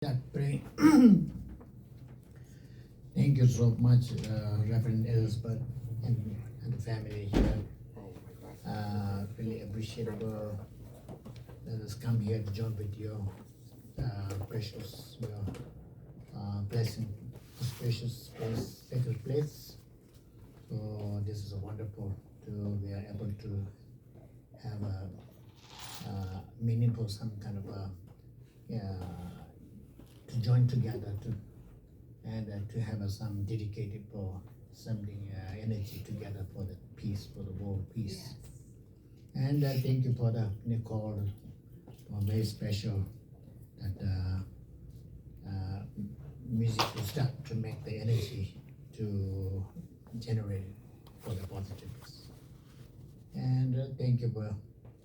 Pray. Thank you so much, Reverend Elizabeth and the family here. Really appreciable that has come here to join with your precious blessing, precious place, sacred place. So this is a wonderful to we are able to have a meaningful some kind of a to join together to have some dedicated for something energy together for the peace, for the world peace. And thank you for the Nicole, very special that music to start to make the energy to generate for the positiveness. And thank you for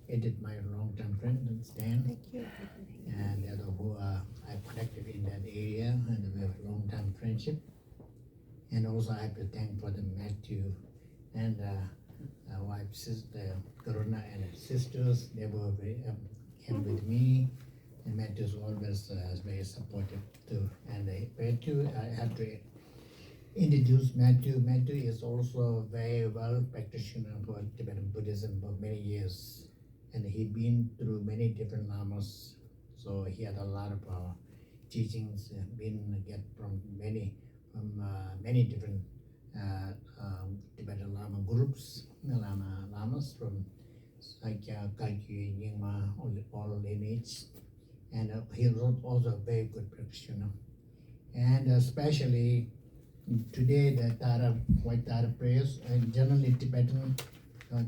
Edith, my long-term friend, Stan. Thank you. And the other who I connected in that area, and we have a long-time friendship. And also I have to thank for the Matthew and wife, sister Corona, and her sisters. They were very came with me, and Matthew is always very supportive too. And Matthew, I have to introduce Matthew. Matthew is also very well practitioner for Tibetan Buddhism for many years. And he'd been through many different lamas, so he had a lot of teachings been get from many different Tibetan Lama groups, lamas from Sakya, Kagyu, Nyingma, all lineage, and he wrote also a very good practitioner. And especially today the white Tara prayers, and generally Tibetan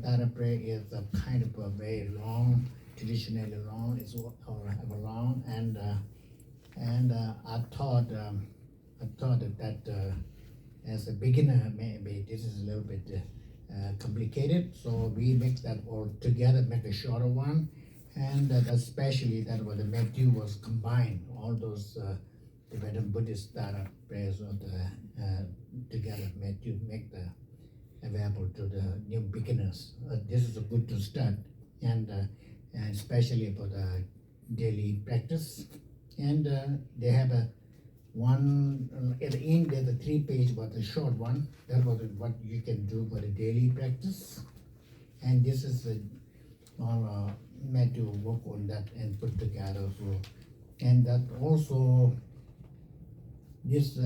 Tara prayer is a kind of a very long, traditionally long, it's long, and I thought that as a beginner maybe this is a little bit complicated, so we mix that all together, make a shorter one, and especially that what the Matthew was combined all those Tibetan Buddhist Tara prayers of the together Matthew make the available to the new beginners. This is a good to start, and especially for the daily practice. And they have a one at the end. There's a 3-page, but a short one. That was what you can do for the daily practice. And this is all Matthew work on that and put together. So, and that also this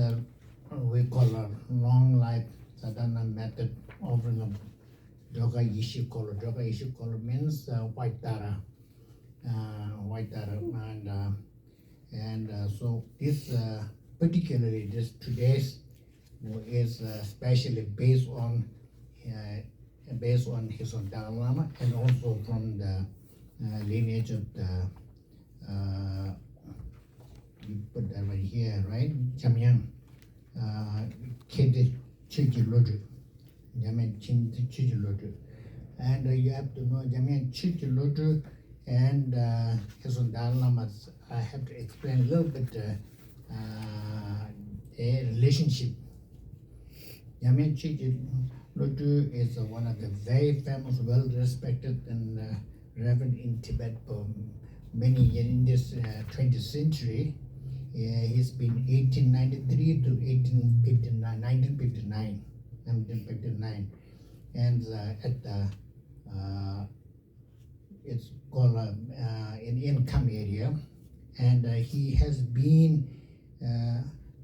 we call a long life sadhana method offering of Joga Ishikolo. Joga Ishikolo means white Tara, and so this particularly this today's is especially based on his own Dalai Lama, and also from the lineage of the you put that right here, right? Jamyang Kente Chiji Lodu. Jamyang Chiji Lodu. And you have to know Jamyang Chiji Lodu and his own Dalai Lamas. I have to explain a little bit a relationship. Jamyang Chiji Lodu is one of the very famous, well-respected and reverend in Tibet for many years in this 20th century. He's been 1893 to 1959, and at the it's called in Income area, and he has been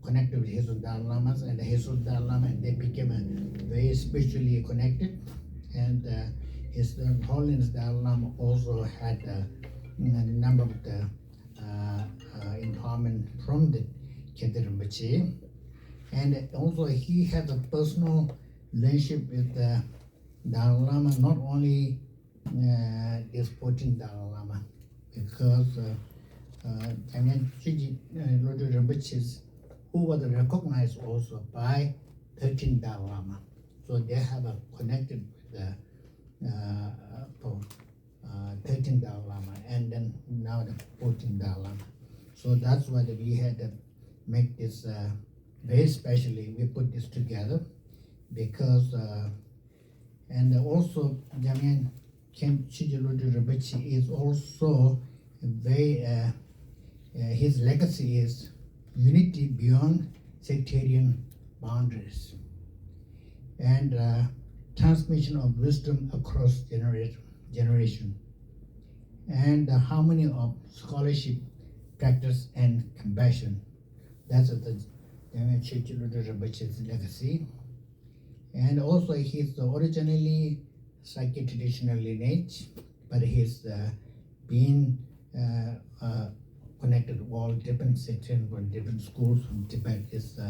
connected with Hesu Dalai Lamas, and the Hesu Dalai Lama, and they became very spiritually connected, and his Holiness Dalai Lama also had a number of the empowerment from the Khyentse Rinpoche, and also he had a personal relationship with the Dalai Lama, not only this 14th Dalai Lama, because Jamyang Chiji Lodu Rinpoche, who was recognized also by 13th Dalai Lama, so they have a connected with the 13th Dalai Lama, and then now the 14th Dalai Lama. So that's why we had to make this very specially. We put this together because, and also Jamyang Chiji Lodu Rinpoche is also very his legacy is unity beyond sectarian boundaries and transmission of wisdom across generation and the harmony of scholarship, practice, and compassion. That's the Rinpoche's legacy. And also he's originally Sakya traditional lineage, but he's been connected to all different sections from different schools from Tibet. Is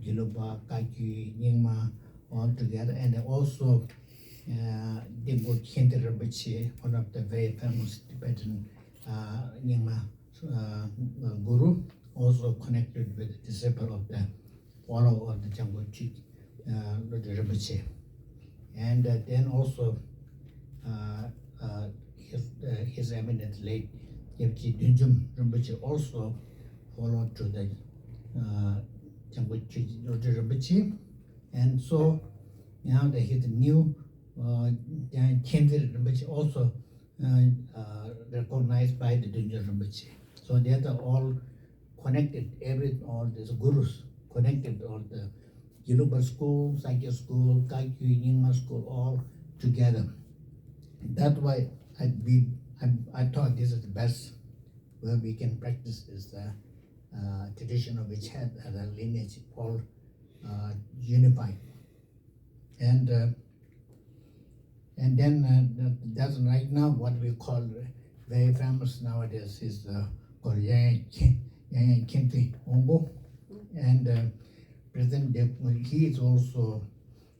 Gelugpa, Kagyu, Nyingma, all together, and also Dilpo Khyentse Rinpoche, one of the very famous Tibetan Nyingma guru, also connected with the disciple of the follower of the Jangpo Rinpoche. And then also his eminent late Gyaltsen Döngyom Rinpoche also followed to the Jangpo Rinpoche. And so now that his new Khyentse Rinpoche also recognized by the Döngyom Rinpoche. So they are all connected, all these gurus connected, all the Gelugpa school, Sakya school, Kagyu, Nyingma school, all together. That's why I thought this is the best where we can practice this tradition of which had a lineage all unified. And then that's right now what we call very famous nowadays is called Yaya Khyentse Ombo. And President he is also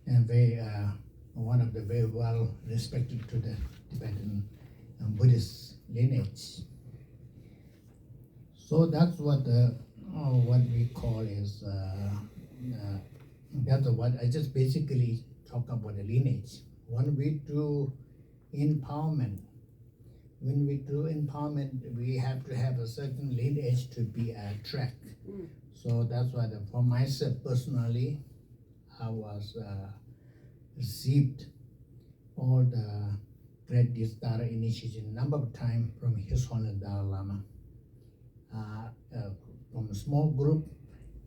very one of the very well respected to the Tibetan Buddhist lineage. So that's what we call is that's what I just basically talk about the lineage. When we do empowerment, we have to have a certain lineage to be a track. So that's why for myself personally, I was received all the Great Distara initiation number of times from His Holiness Dalai Lama. From a small group,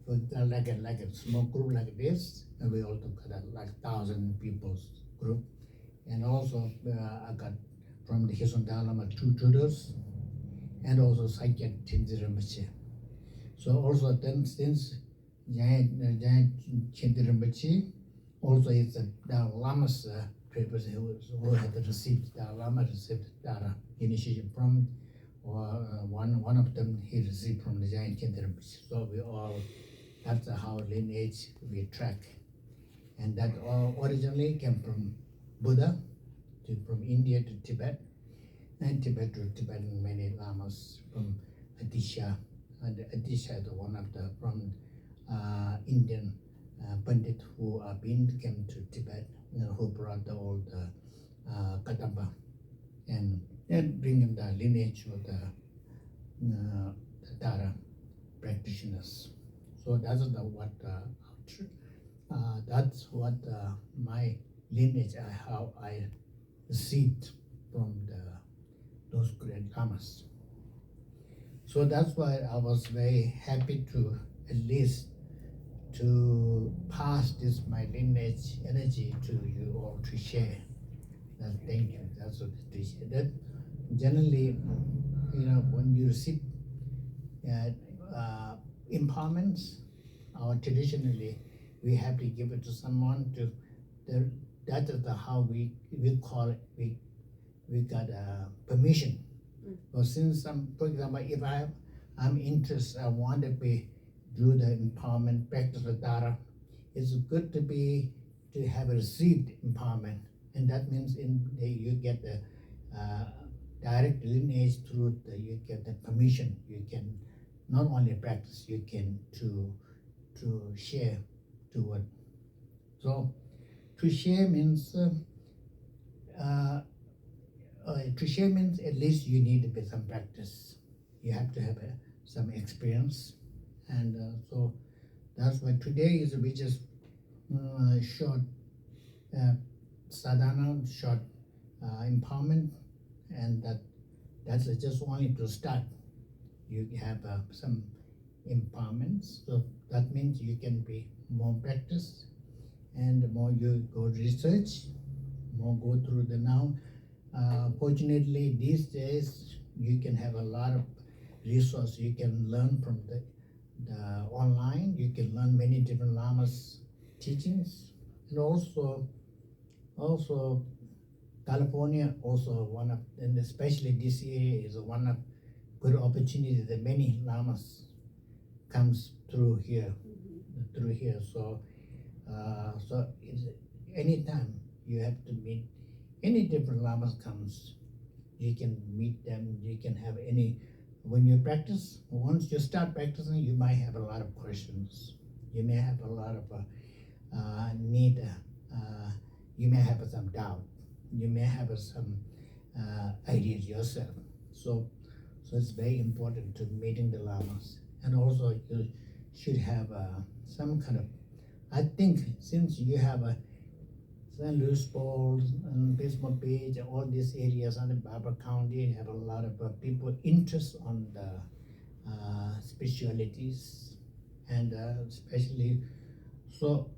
like a small group like this, and we also got like 1,000 people's group. And also I got from the His Holiness Dalai Lama 2 tutors, and also Sakya Tenzin Rinpoche. So also then since Giant Khyentse Rinpoche, also it's the Dalai Lama's papers who had received Dalai Lama received Dara initiation from, or one of them he received from the Giant Khyentse Rinpoche. So we all, that's how lineage we track, and that all originally came from Buddha, from India to Tibet, and Tibet to Tibetan many lamas from Atisha. And Atisha is one of the from Indian Pandit who came to Tibet, who brought all the Kadamba and bringing the lineage of the Dara practitioners. So that's what my lineage, how I received from those great lamas. So that's why I was very happy to at least to pass this my lineage energy to you all to share. Thank you. That's what I appreciate. That generally, when you receive empowerments, traditionally we have to give it to someone to. That is how we call it. We got permission. Or since for example, if I'm interested, I want to do the empowerment practice with Dara, it's good to have received empowerment, and that means you get the direct lineage through you get the permission. You can not only practice, you can to share to what. So to share means. To share means at least you need a bit some practice. You have to have some experience, and so that's why today we just short sadhana, short empowerment, and that's just only to start. you have some empowerment. So that means you can be more practice, and the more you go research, more go through the now. Fortunately, these days you can have a lot of resource. You can learn from the online. You can learn many different lamas teachings, and also California also one of, and especially this area is one of good opportunity that many lamas comes through here. So so it's anytime you have to meet any different lamas comes, you can meet them. You can have any, when you practice, once you start practicing, you might have a lot of questions. You may have a lot of need. You may have some doubt. You may have some ideas yourself. So it's very important to meeting the lamas, and also you should have some kind of. I think since you have a St. Louis Falls and Pismo Beach, all these areas in Barbara County have a lot of people interest on the spiritualities, and especially so.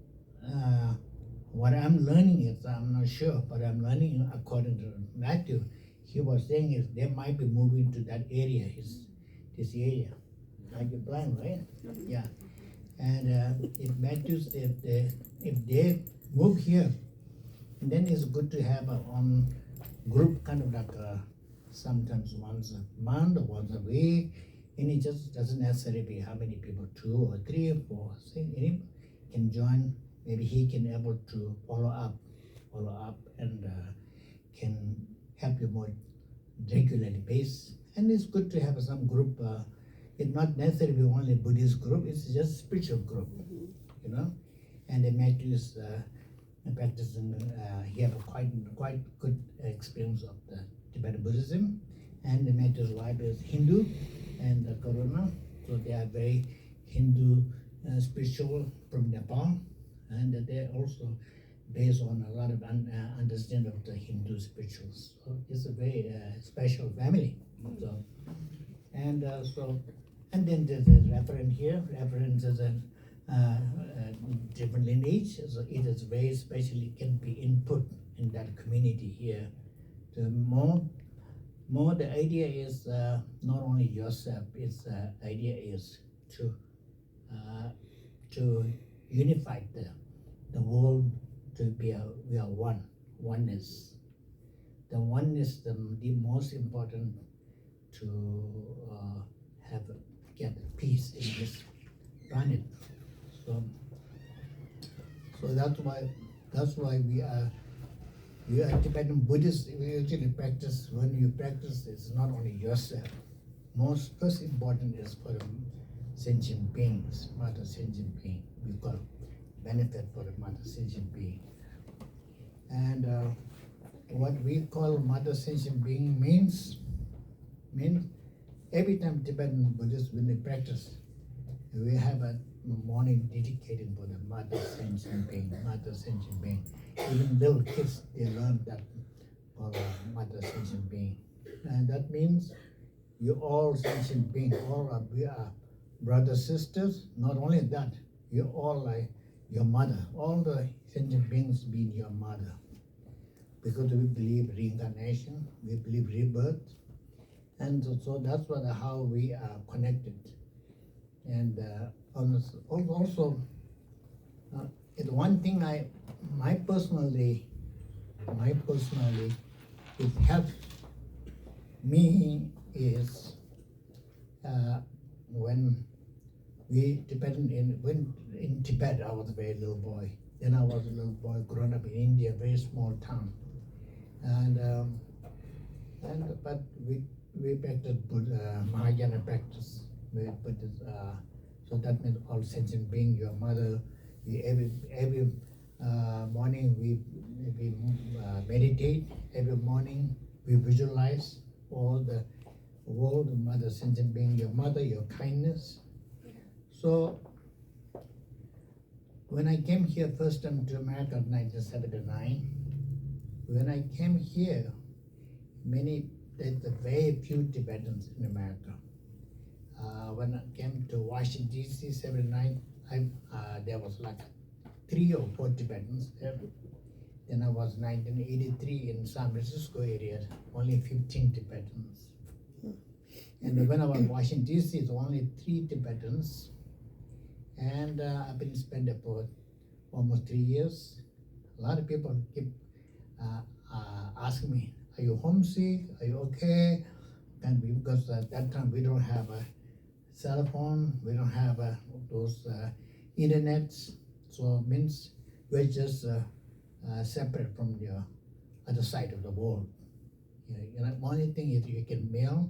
What I'm learning is, I'm not sure, but I'm learning according to Matthew. He was saying is they might be moving to that area, this area. Like you blind, right? Yeah. And if Matthews, if they move here, then it's good to have a on group, kind of like sometimes once a month or once a week, and it just doesn't necessarily be how many people, 2 or 3 or 4. Any can join. Maybe he can able to follow up, and can help you more regularly based. And it's good to have some group. It's not necessarily only Buddhist group. It's just spiritual group, you know. And the Matthews practicing. He have a quite good experience of the Tibetan Buddhism, and the Matthew's wife is Hindu, and Corona. So they are very Hindu spiritual from Nepal. And they're also based on a lot of understanding of the Hindu spirituals. So it's a very special family. So and then there's a reference here. Reference is a different lineage. So it is very specially can be input in that community here. The more the idea is not only yourself. It's idea is to unify the world to be we are oneness. The oneness the most important to get peace in this planet. So that's why we are Tibetan Buddhists. We actually practice. When you practice, it's not only yourself. First important is for the sentient beings, Mother Sentient Being. We call benefit for the Mother Sentient Being. And what we call Mother Sentient Being means every time Tibetan Buddhists, when they practice, we have a morning dedicated for the Mother Sentient Being, Mother Sentient Being. Even little kids, they learn that for Mother Sentient Being. And that means you all sentient beings, we are brothers, sisters. Not only that, you all like your mother. All the sentient beings being your mother. Because we believe reincarnation, we believe rebirth. And so that's how we are connected. And also, it's one thing my personally, it helps me is when in Tibet, I was a very little boy. Then I was a little boy grown up in India, very small town, but we practice Mahayana practice. So that means all sentient being, your mother. Every morning we meditate. Every morning we visualize all the world, Mother Sentient Being, your mother, your kindness. So when I came here first time to America in 1979, when I came here, there's very few Tibetans in America. when I came to Washington D.C. 79, there was like 3 or 4 Tibetans there. Then I was 1983 in San Francisco area, only 15 Tibetans. And when I was in Washington D.C., it's only 3 Tibetans. And I've been spent there for almost 3 years. A lot of people keep asking me, "Are you homesick? Are you okay?" And because at that time we don't have a cell phone, we don't have those internets, so it means we're just separate from the other side of the world. Only thing is you can mail,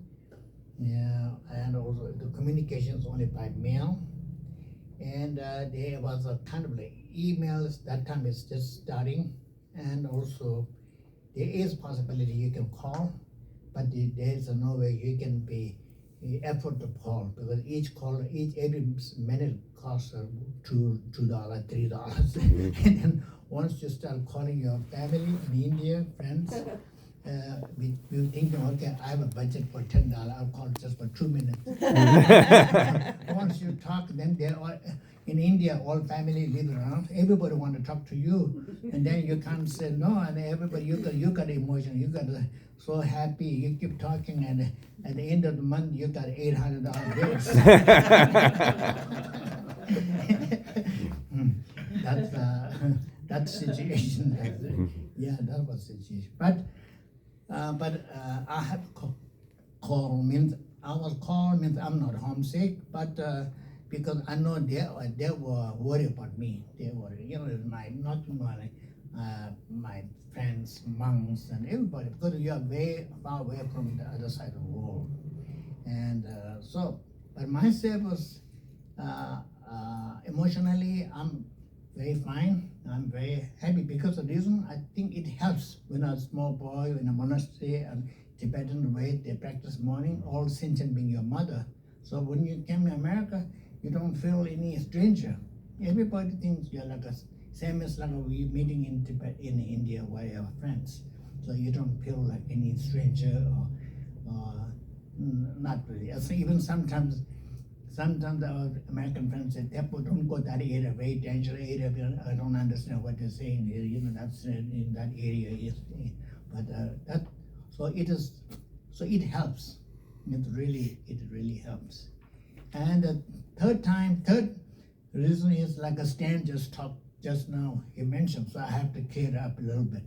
and also the communication is only by mail. And there was a kind of like emails, that time it's just starting, and also there is possibility you can call, but there's no way you can be effort to call, because every minute costs $2, $3. And then once you start calling your family in India, friends, we think, okay, I have a budget for $10, I'll call just for 2 minutes. Once you talk, then they're all, in India, all family live around, everybody want to talk to you, and then you can't say no, and everybody, you got emotion, you got so happy, you keep talking, and at the end of the month, you got $800 bills. That's situation. Yeah, that was situation. But I have call means I was called means I'm not homesick, but because I know they were worried about me. They were, my friends, monks, and everybody, because you are very far away from the other side of the world. And but myself was emotionally, I'm very fine. I'm very happy because of the reason I think it helps. When I was a small boy in a monastery and Tibetan way, they practice morning, all sentient being your mother. So when you came to America, you don't feel any stranger. Everybody thinks you're like same as like we meeting in Tibet, in India, where our friends. So you don't feel like any stranger or not really. So even sometimes our American friends say, "Tepo, don't go that area, very dangerous area. I don't understand what they're saying. That's in that area." But it helps. It really helps. And the third reason is like a Stan just talked just now. He mentioned, so I have to clear it up a little bit.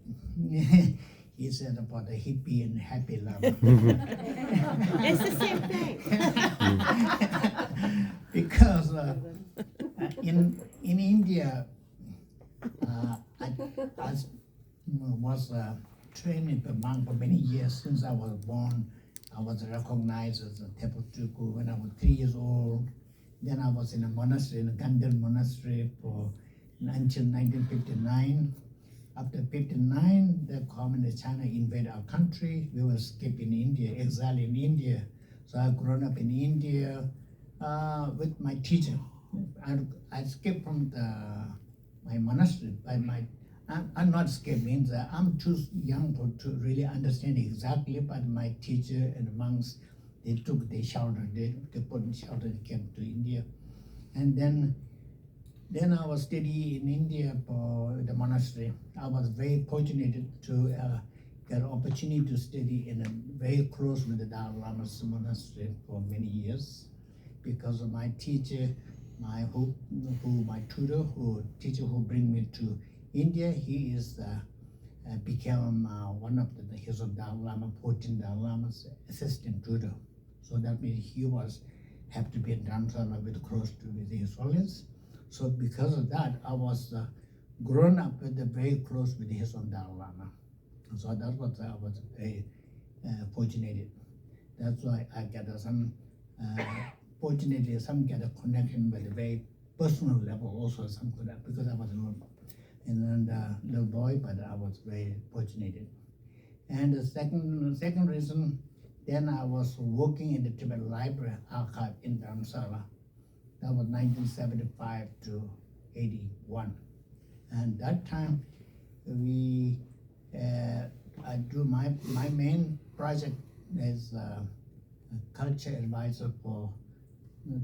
He said about the hippie and happy lama. It's the same thing. Because in India, I was trained as a monk for many years. Since I was born, I was recognized as a Tepo Tuku when I was 3 years old. Then I was in a monastery, in a Gandhar monastery until 1959. After 59, the Communist China invaded our country. We were escaped in India, exiled in India. So I've grown up in India with my teacher. I escaped from my monastery, but I'm not escaped, means I'm too young to really understand exactly, but my teacher and the monks, they took the shelter, they put in shelter and came to India. And then I was studying in India for the monastery. I was very fortunate to get an opportunity to study in very close with the Dalai Lama's monastery for many years, because of my teacher, my tutor, teacher who bring me to India. He became one of his Dalai Lama, 14 Dalai Lama's assistant tutor. So that means he have to be in Dharamsala with close to His Holiness. So because of that, I was grown up very close with His Dalai Lama. So that was I was very fortunate. That's why I get some fortunately some get a connection with a very personal level also, some because I was a little boy, but I was very fortunate. And the second reason, then I was working in the Tibet Library Archive in Dharamsala. That was 1975 to 81. And that time, I do my main project as a culture advisor for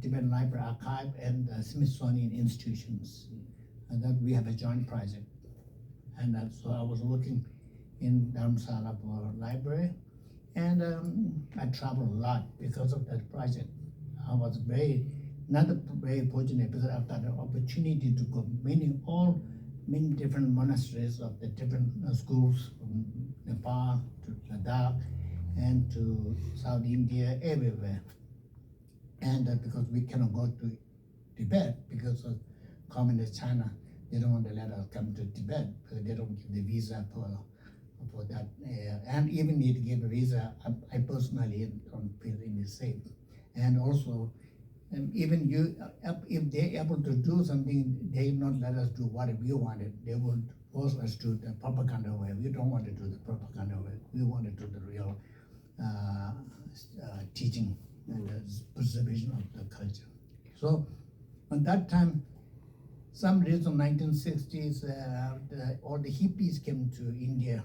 Tibetan Library Archive and Smithsonian institutions, and that we have a joint project. And so I was working in Dharamsala for library, and I traveled a lot because of that project. I was not very fortunate because I've got the opportunity to go many different monasteries of the different schools from Nepal to Ladakh and to South India, everywhere. And because we cannot go to Tibet because of Communist China, they don't want to let us come to Tibet because they don't give the visa for that. And even if they give a visa, I personally don't feel any safe. And also, even if they're able to do something, they not let us do what we wanted. They will force us to the propaganda way. We don't want to do the propaganda way. We want to do the real teaching and the preservation of the culture. So, at that time, some reason 1960s, all the hippies came to India.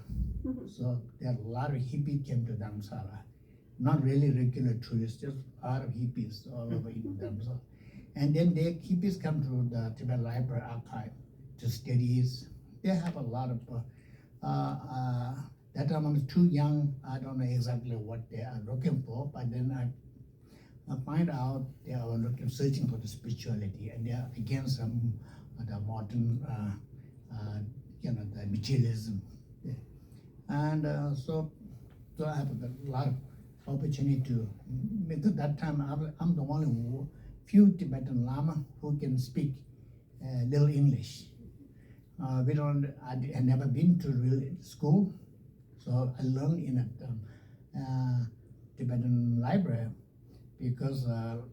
So there are a lot of hippies came to Dharamsala. Not really regular tourists, just a lot of hippies all over in Dharamsala. And then the hippies come to the Tibet Library Archive to studies. They have a lot of, that time I was too young, I don't know exactly what they are looking for, but then I find out they are searching for the spirituality, and they are against some the modern, the materialism. Yeah. And so I have a lot of opportunity to, because that time I'm the only few Tibetan Lama who can speak little English. I never been to real school, so I learned in a Tibetan library, because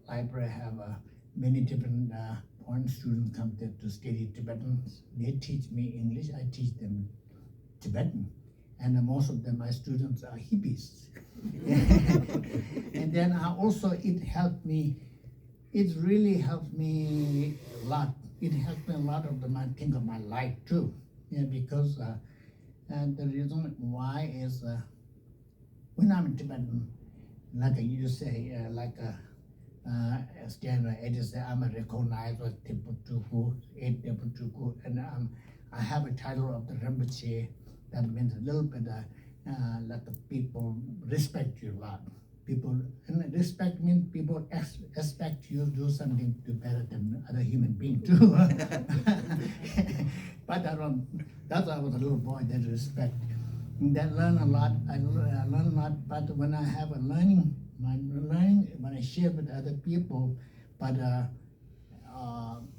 library have many different foreign students come there to study Tibetan. They teach me English, I teach them Tibetan, and most of them, my students are hippies. And then it helped me, it really helped me a lot. It helped me a lot of think of my life too, because and the reason why is when I'm in Tibetan, like you say, standard, I just say I'm a recognized Tibetuku, and I have a title of the Rinpoche. That means a little bit like the people respect you a lot. People, and respect means people expect you to do something to better than other human being too. But that's why I was a little boy, that respect. And then learn a lot, I learn a lot, but when I have a learning, when I share with other people, but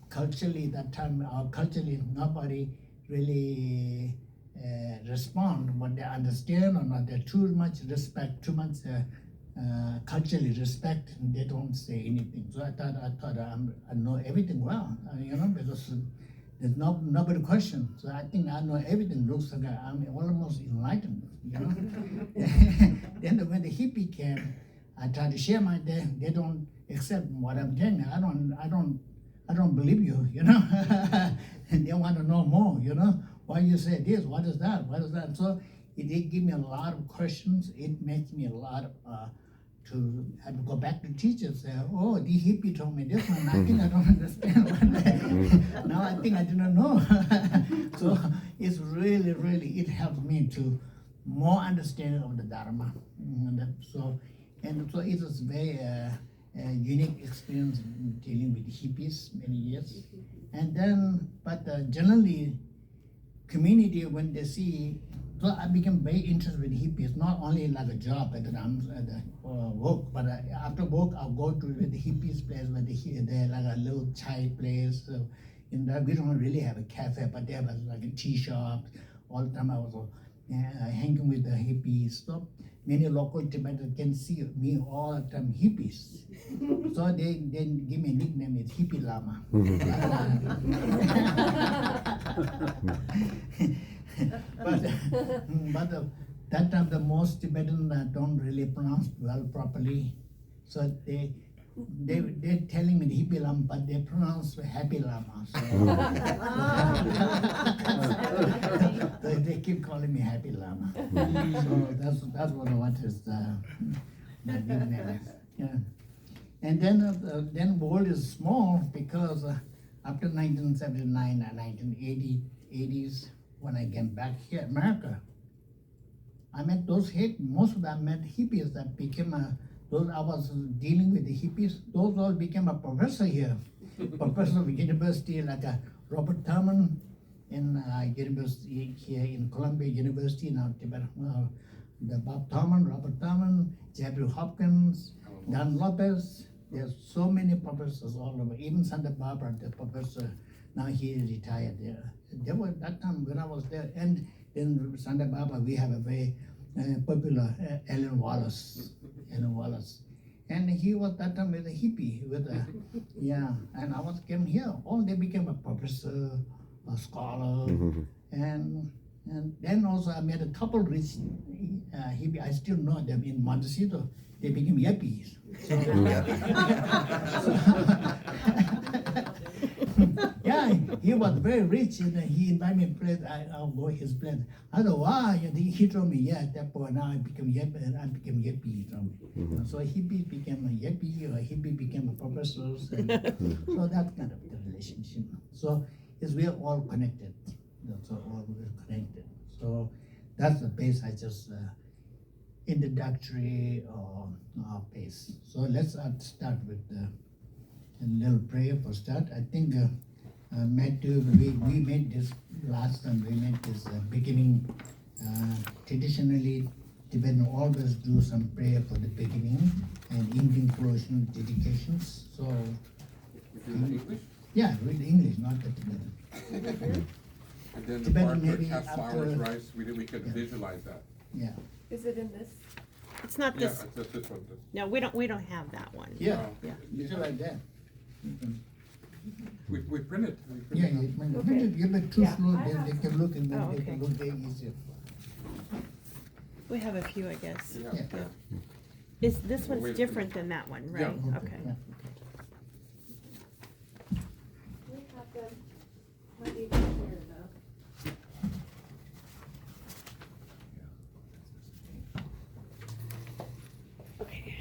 culturally, that time, culturally, nobody really respond what they understand or not. They're too much respect, too much culturally respect, and they don't say anything. So I thought I know everything well, because there's nobody question. So I think I know everything. Looks like I'm almost enlightened, Then when the hippie came, I tried to share my day. They don't accept what I'm telling. I don't believe you, And they want to know more, Why you say this? What is that? What is that? So it did give me a lot of questions. It makes me a lot of to have to go back to teachers. Say, oh, the hippie told me this one. I think I don't understand. Now I think I do not know. So it's really, it helped me to more understanding of the Dharma. So it was very unique experience dealing with hippies many years. And then, but generally, community, when they see, so I became very interested with hippies, not only like a job at the work, but after work I'll go to the hippies place where they're like a little chai place. So in that, we don't really have a cafe, but there was like a tea shop. All the time I was hanging with the hippies. So many local Tibetans can see me all the time, hippies. So they give me a nickname, it's Hippie Lama. But that time the most Tibetan don't really pronounce well properly. So they're telling me the Hippie Lama, but they pronounce Happy Lama. So they keep calling me Happy Lama. So that's what is my nickname. Yeah. And then world is small because after 1979 and 1980s, when I came back here, America, I met most of them met hippies that became those I was dealing with the hippies. Those all became a professor here, professor of university like Robert Thurman in university here in Columbia University now Tibet. The Bob Thurman, Robert Thurman, Jeffrey Hopkins, Dan Lopez. There's so many professors all over. Even Santa Barbara, the professor, now he is retired there. There was that time when I was there, and in Santa Barbara we have a very popular Alan Wallace. And he was that time with a hippie, yeah. And I came here. All they became a professor, a scholar, and then also I met a couple rich hippie. I still know them in Montecito. They became yuppies. So, yeah, he was very rich, and he invited me to play. I'll go his place. I said, wow. He told me, yeah, at that point now I became yuppie, and I became yuppie. He told me. So hippie became a yuppie, or hippie became a professor. So that kind of the relationship. So we're all connected. That's all we're connected. So that's the base I just introductory base. So let's start with a little prayer for start. I think Matthew, we made this last time. We made this beginning. Traditionally, Tibetan always do some prayer for the beginning and evening closing dedications. So English? yeah, read English, not the Tibetan. And then the Tibetan part maybe where cast after- flowers, rice, we could visualize that. Yeah. Is it in this? It's not Yeah, this, it's just this one. no, we don't have that one. Yeah. Yeah. It's like that. We print it. Yeah, give it too Yeah, slow, I then they can look and then Oh, they can okay. look very easier. We have a few, I guess. Yeah. Yeah. This Wait one's a different than that one, right? Yeah. Okay. Yeah. We have them. Might be here though. Okay.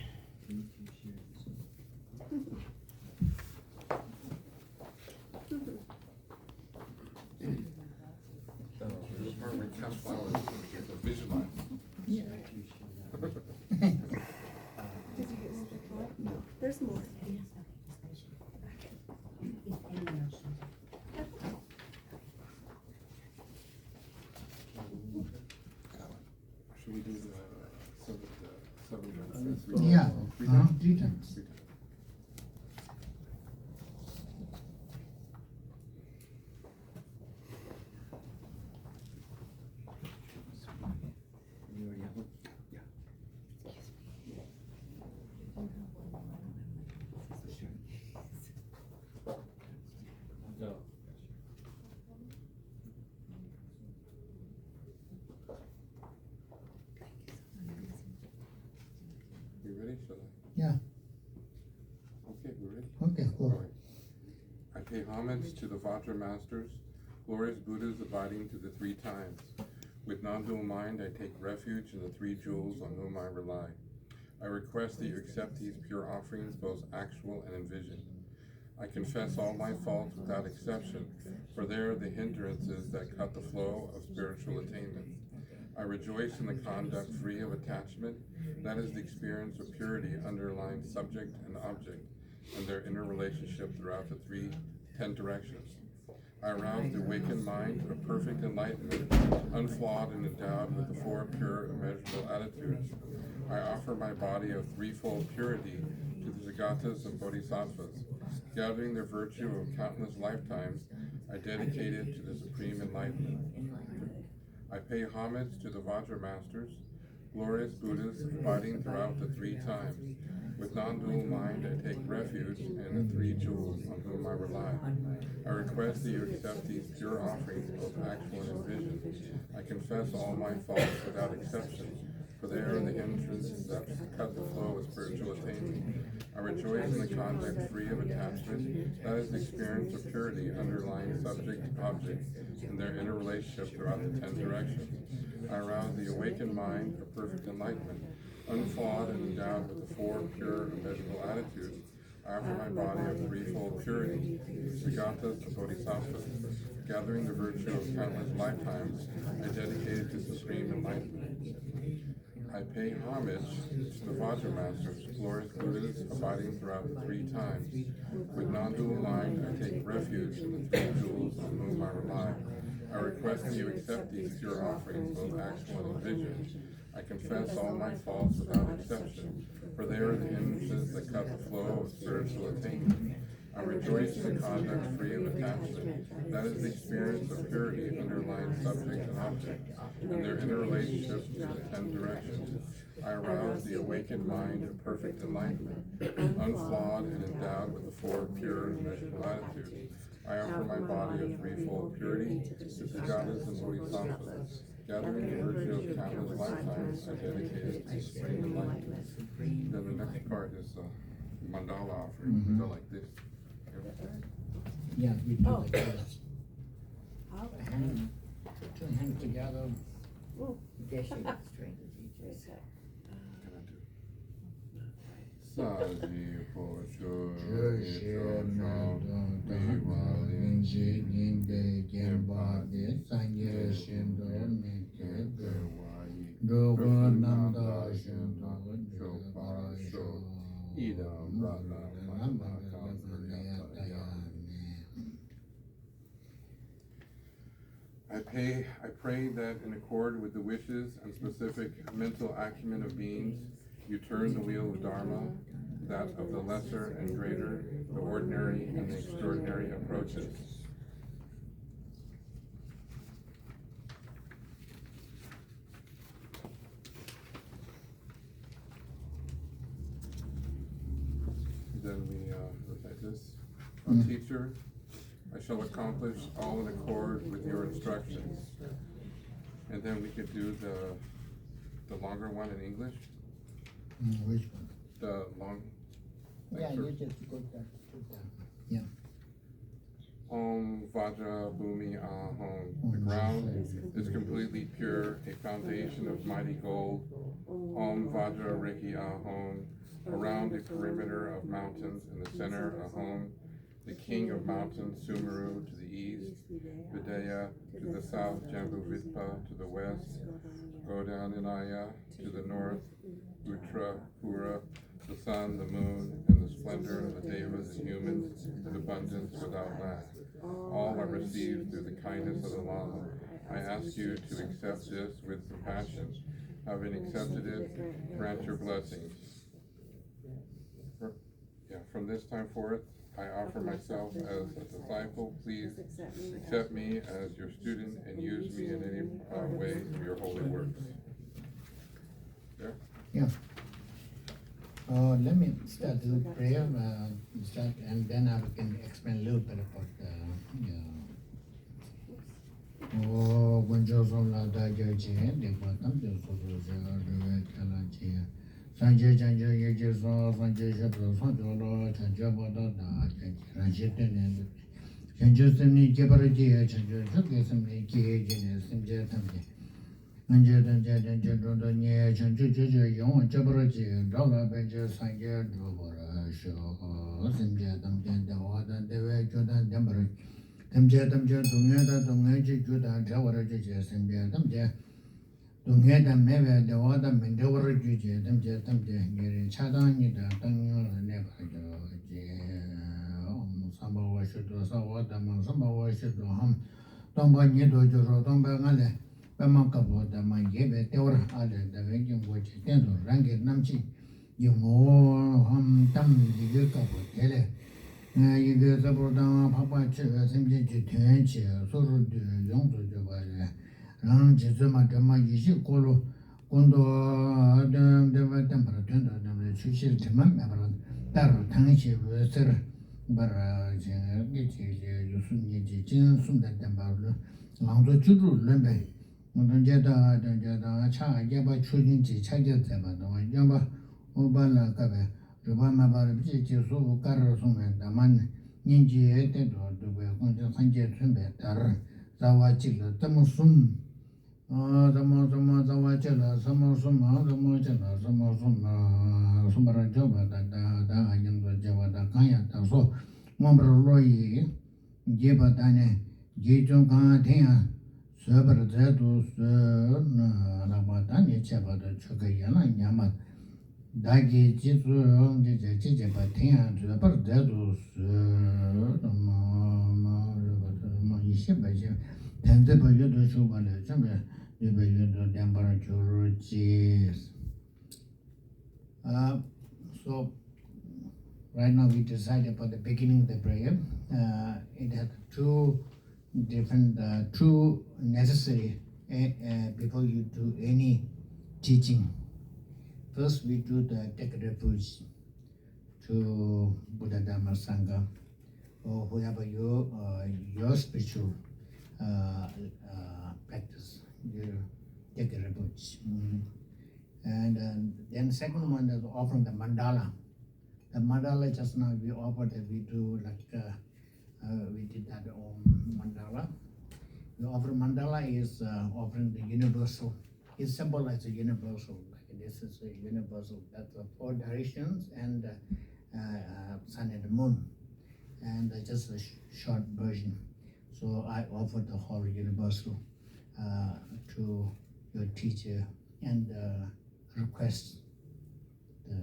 This part where cast flowers, we get to visualize. There's more. Should we do seven Yeah, Three times? 3 times. 3 times. You ready? Shall I? Yeah. Okay, we're ready. Okay, cool. Alright. I pay homage to the Vajra masters, glorious Buddhas abiding to the 3 times. With non-dual mind, I take refuge in the 3 jewels on whom I rely. I request that you accept these pure offerings, both actual and envisioned. I confess all my faults without exception, for they are the hindrances that cut the flow of spiritual attainment. I rejoice in the conduct free of attachment, that is the experience of purity underlying subject and object, and their interrelationship throughout the 10 directions. I arouse the awakened mind of perfect enlightenment, unflawed and endowed with the 4 pure immeasurable attitudes. I offer my body of threefold purity to the Zagatas of Bodhisattvas, gathering their virtue of countless lifetimes. I dedicate it to the supreme enlightenment. I pay homage to the Vajra masters, glorious Buddhas abiding throughout the 3 times. With non-dual mind, I take refuge in the 3 jewels on whom I rely. I request that you accept these pure offerings, both actual and envisioned. I confess all my faults without exception, for they are the hindrances that cut the flow of spiritual attainment. I rejoice in the conduct free of attachment, that is the experience of purity underlying subject and object, and their interrelationship throughout the 10 directions. I arouse the awakened mind of perfect enlightenment, unflawed and endowed with the 4 pure immeasurable attitudes. I offer my body of threefold purity, the Gathas, the Bodhisattvas, gathering the virtue of countless lifetimes, I dedicate it to supreme enlightenment. I pay homage to the Vajra Masters, glorious Buddhas abiding throughout the three times. With non-dual mind, I take refuge in the three jewels on whom I rely. I request that you accept these pure offerings, both actual and envisioned. I confess all my faults without exception, for they are the hindrances that cut the flow of spiritual attainment. I rejoice in a conduct free of attachment. That is the experience of purity of underlying subject and object, and their interrelationships to the 10 directions. I arouse the awakened mind of perfect enlightenment, unflawed and endowed with the four pure immeasurable attitudes. I offer my body of threefold purity to the Gathas and Bodhisattvas, gathering the virtue of countless lifetimes, I dedicate it to supreme enlightenment. Then the next part is mandala offering. We go like this. Yeah, we do Oh. like this. How? Hand, two hands together. Ooh. Geshe. Saji po chu Geshe nando dhamma linji ninde genpa de sanje shindo nike de dogo nanda shindo para sho Idam Rana Manama I pray that in accord with the wishes and specific mental acumen of beings, you turn the wheel of Dharma, that of the lesser and greater, the ordinary and the extraordinary approaches. Then we recite this. Our teacher, I shall accomplish all in accord with your instructions. And then we could do the longer one in English. Which one? The long. Yeah, sure. you just go that. Yeah. Om Vajra Bhumi Ahom. The ground is completely pure, a foundation of mighty gold. Om Vajra Riki Ahom. Around the perimeter of mountains in the center Ahom. The king of mountains Sumeru to the east. Videha to the south. Jambu Vidpa to the west. Godananaya to the north. Utra Pura, the sun, the moon, and the splendor of the devas and humans in abundance without lack. All are received through the kindness of the Lama. I ask you to accept this with compassion. Having accepted it, grant your blessings. From this time forth, I offer myself as a disciple. Please accept me as your student and use me in any way for your holy works. There? Yeah. Let me start the prayer, and then I can explain a little bit about Oh, when Joseph la da Joji, the bottom, the Solo, Sanjay Janjo, Yajason, Sanjay Shabro, Sanjolo, Tanjabada, Ranjit, Janjusini, Jabaradi, Janjusini, Kijin, Simjatamji. Anjadan Jadan Jadon, Nia, Janju, Yon, Jabaradi, Dollar Benja, Sanja, Drovora, Show, Simjatam, the water, the way Jordan Dember, Tamjatam, Jadunga, Dungaji, Judah, Jawaraja, Simjatam, Dunga, Meva, the water, Mendora, Juja, Tamjatam, Chadani, Tango, Never, Samba should do so what the Samba should do hum. Don't buy you do your Rotomba. Bamakapo, the man gave it, they were added the vacuum which tend to rank it Namchi. You more tam, you get up with Tele. You get the Brodan, Papa, simply to turn, so do young to the body. Ran Jizuma, the Magishu Kolo, Kondo, the temperature, the Chushi, the Mamma, Taro, Tanshi, Sir, Barra, Yusun, Jin, Sunda, Temple, Lanzo Churu, Lembe. Jada, Cha, Yaba, Chudinchi, Chaja, Yamba, Ubala, Kabe, Rubama, Jisu, Karasum, the man, Ninji, or the way, Sanje, Tumbe, Tar, Zawachil, Tamusum, Dhamma Dhamma Dhamma Chala Sama Suma Dhamma Chala Sama Suma Sumara Java Da Ajamsa Java Da Kanya Da So Mambra Loyi Jeba Dane Jechung Kanya Tenya Sabra Zadu Su Lama Dane Cheba Da Chukayana Nyama Dagi Jitsu Jeba Tenya Sabra Zadu Su Ma Yisheba Tenzeba Yudu Shubale Chambe Yuba Yudu Dambara Churu Cheese. So right now we decided for the beginning of the prayer. It has two different, two necessary before you do any teaching. First we do the take refuge to Buddha Dhamma Sangha or whoever your spiritual practice, you take a refuge. And then second one is offering the mandala. The mandala just now we offered that we do like we did that mandala. We offer mandala is offering the universal. It symbolizes the universal. Like this is a universal. That's the four directions and sun and the moon. And just a short version. So I offer the whole universal to your teacher and request the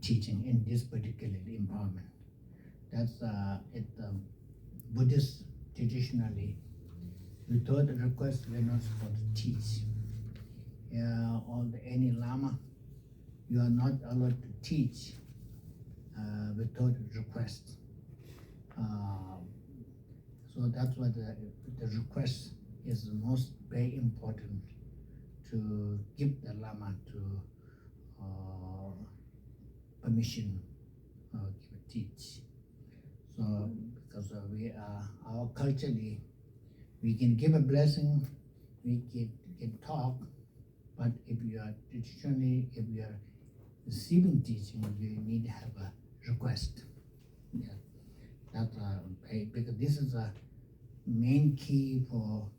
teaching in this particular empowerment. That's Buddhist traditionally, without a request, we're not supposed to teach. Any Lama, you are not allowed to teach without a request. So that's why the request is the most very important to give the Lama to permission to teach. So because we are our culturally, we can give a blessing, we can talk, but if you are traditionally, if you are receiving teaching, you need to have a request. Yeah. That's because this is a main key for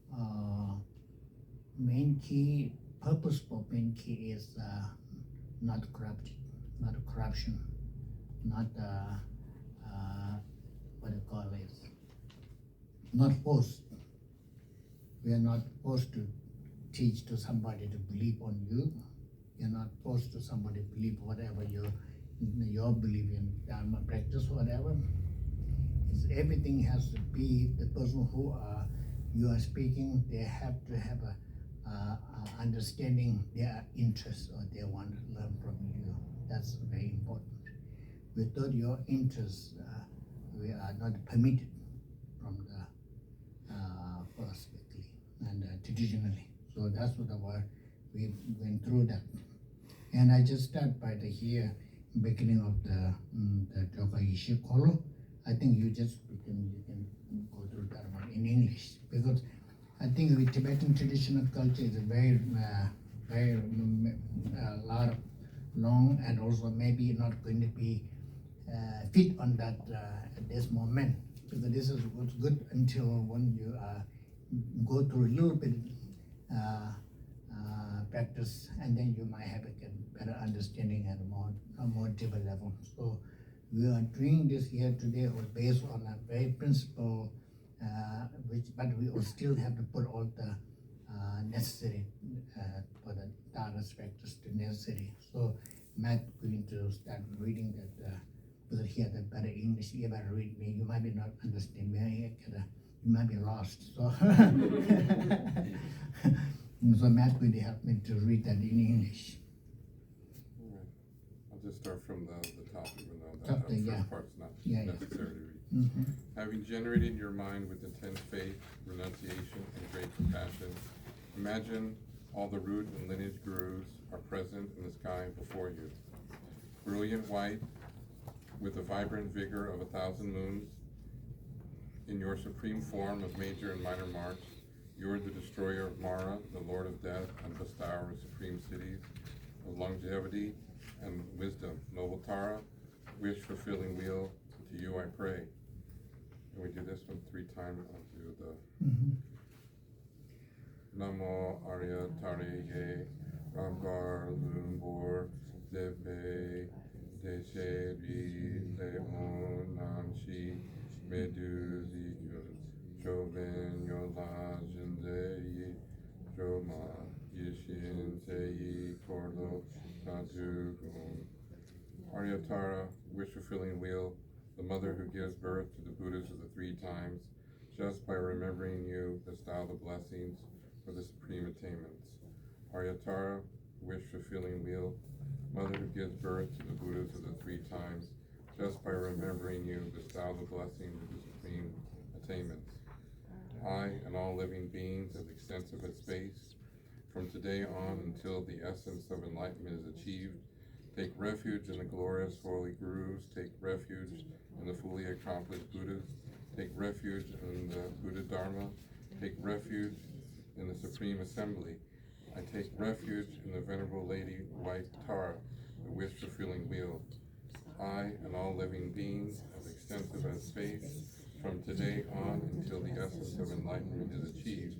purpose for main key is not corruption, not what do you call it? Not forced. We are not forced to teach to somebody to believe on you. You're not forced to somebody to believe whatever your belief in Dharma practice, whatever. Everything has to be the person who you are speaking. They have to have a understanding their interests or they want to learn from you. That's very important. Without your interests, we are not permitted from the philosophy and traditionally. So that's what we went through that. And I just start by the here beginning of the Joka Ishi Kolo. I think you can go through that one in English because I think the Tibetan traditional culture is a very lot of long and also maybe not going to be fit on that at this moment because this is what's good until when you go through a little bit practice and then you might have a better understanding at a more deeper level. So we are doing this here today was based on a very principle, but we will still have to put all the necessary for the Dharma practice to necessary. So Matt going to start reading that because he had a better English. If I read me, you might be not understand me. You might be lost. So so Matt will help me to read that in English. I'll just start from the top, even though Top, that yeah. first part's not Yeah. necessary to read. Mm-hmm. Having generated your mind with intense faith, renunciation, and great compassion, imagine all the root and lineage gurus are present in the sky before you. Brilliant white, with the vibrant vigor of 1,000 moons, in your supreme form of major and minor march, you are the destroyer of Mara, the lord of death, and bestower of supreme cities, of longevity and wisdom. Noble Tara, wish-fulfilling wheel, to you I pray. And we do this one 3 times onto the... Mm-hmm. Namo Arya Tariye Ramgar Lumbor Zepe Deshe Ri Leon Nanshi Medu Zikun Joven Yola Jinde Joma Yishin Sei Korlo Tatu Aryatara, wish-fulfilling wheel, the mother who gives birth to the Buddhas of the three times, just by remembering you, bestow the blessings for the supreme attainments. Aryatara, wish-fulfilling wheel, mother who gives birth to the Buddhas of the three times, just by remembering you, bestow the blessings of the supreme attainments. I and all living beings as extensive as space, from today on until the essence of enlightenment is achieved, take refuge in the glorious holy gurus, take refuge in the fully accomplished Buddhas, take refuge in the Buddha Dharma, take refuge in the Supreme Assembly. I take refuge in the Venerable Lady White Tara, the wish-fulfilling wheel. I and all living beings as extensive as space, from today on until the essence of enlightenment is achieved,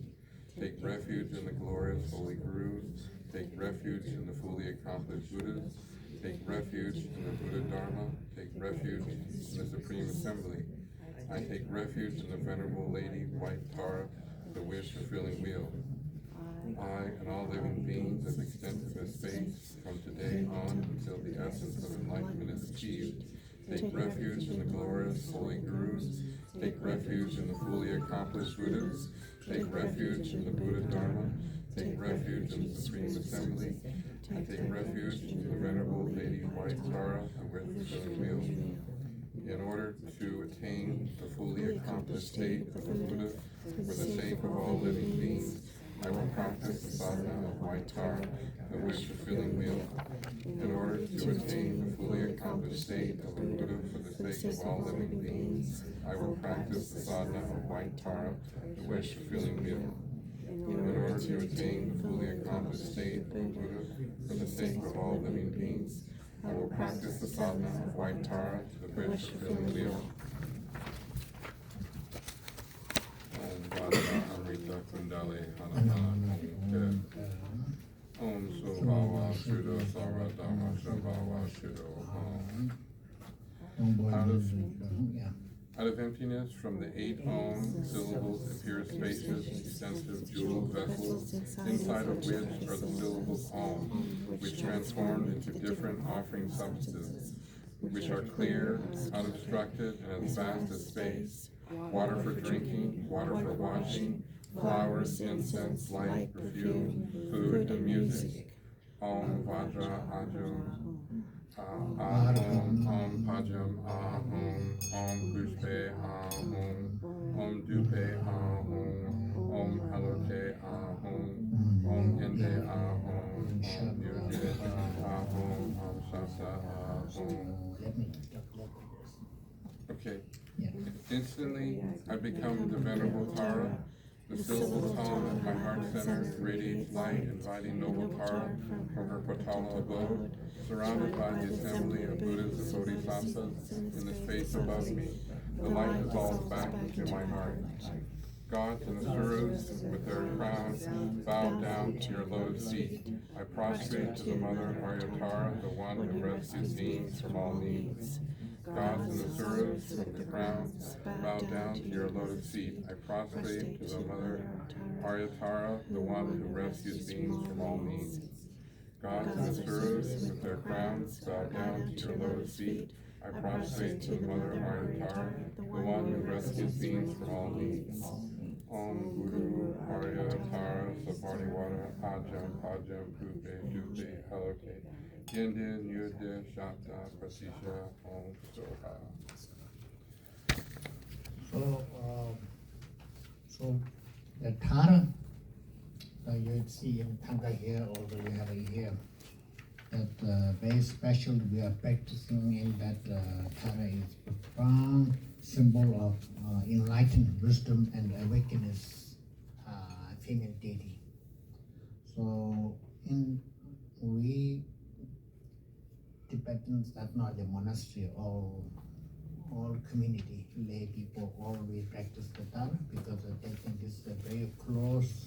take refuge in the glorious holy gurus, take refuge in the fully accomplished Buddhas, take refuge in the Buddha Dharma, take refuge in the Supreme Assembly. I take refuge in the Venerable Lady White Tara, the wish-fulfilling wheel. I and all living beings as extensive as space, from today on until the essence of enlightenment is achieved, take refuge in the glorious holy gurus, take refuge in the fully accomplished Buddhas, take refuge in the Buddha Dharma, take refuge in the Supreme Assembly. I take refuge in the Venerable Lady White Tara, the wish-fulfilling wheel. In order to attain the fully accomplished state of a Buddha, for the sake of all living beings, I will practice the sadhana of White Tara, the wish-fulfilling wheel. In order to attain the fully accomplished state of a Buddha for the sake of all living beings, I will practice the sadhana of White Tara, the wish-fulfilling wheel. In order to attain the fully accomplished state of a Buddha for the sake of all living beings, I will practice the sadhana of White Tara, the wish-fulfilling wheel. Vajra Amrita Kundali Hanamana Om Subhava Shuddha Sarva Dhamma Shambhava Shuddha Out of emptiness, from the 8 Om syllables appear spacious, extensive jeweled vessels, inside of which are the syllables Om, which transformed into different offering substances, which are clear, unobstructed, and as vast as space. Water for drinking, water for washing, flowers, incense, light, perfume, food, and music. Om Vajra Ajum Ahom, Om Pajam Ahom, Om Pushpe Ahom, Om Dupe Ahom, Om Aloke Ahom, Om Inde Ahom, Om Yudhe Ahom, Om Shasa Ahom. Okay. Instantly, I become the Venerable Tara. The syllable Tom at my heart center radiates light, inviting noble Tara from her Potala abode, surrounded by the assembly of Buddhas and Bodhisattvas in the space above me. The light dissolves back into my heart. Gods and Asuras, with their crowns, bow down to your lotus feet. I prostrate to the Mother Aryatara, the one who rescues beings from all needs. Gods and Asuras, with the crowns, bow down to your lotus feet. I prostrate to the Mother Aryatara, the one who rescues beings from all needs. Gods and Asuras, with their crowns, bow down to your lotus feet. I prostrate to the Mother Aryatara, the one who rescues beings from all needs. Om Guru Aryatara Saparniwara Ajam Pajam Pupe Dupe Aloke Yendin Yudhe Shakta Pratisha Om Soha. So the Tara, you see in Tanka here, although you have it here, that very special we are practicing in that Tara is profound symbol of enlightened wisdom and awakeness female deity. So we Tibetans, that's not the monastery, all community, lay people, all we practice the Tara because they think it's a very close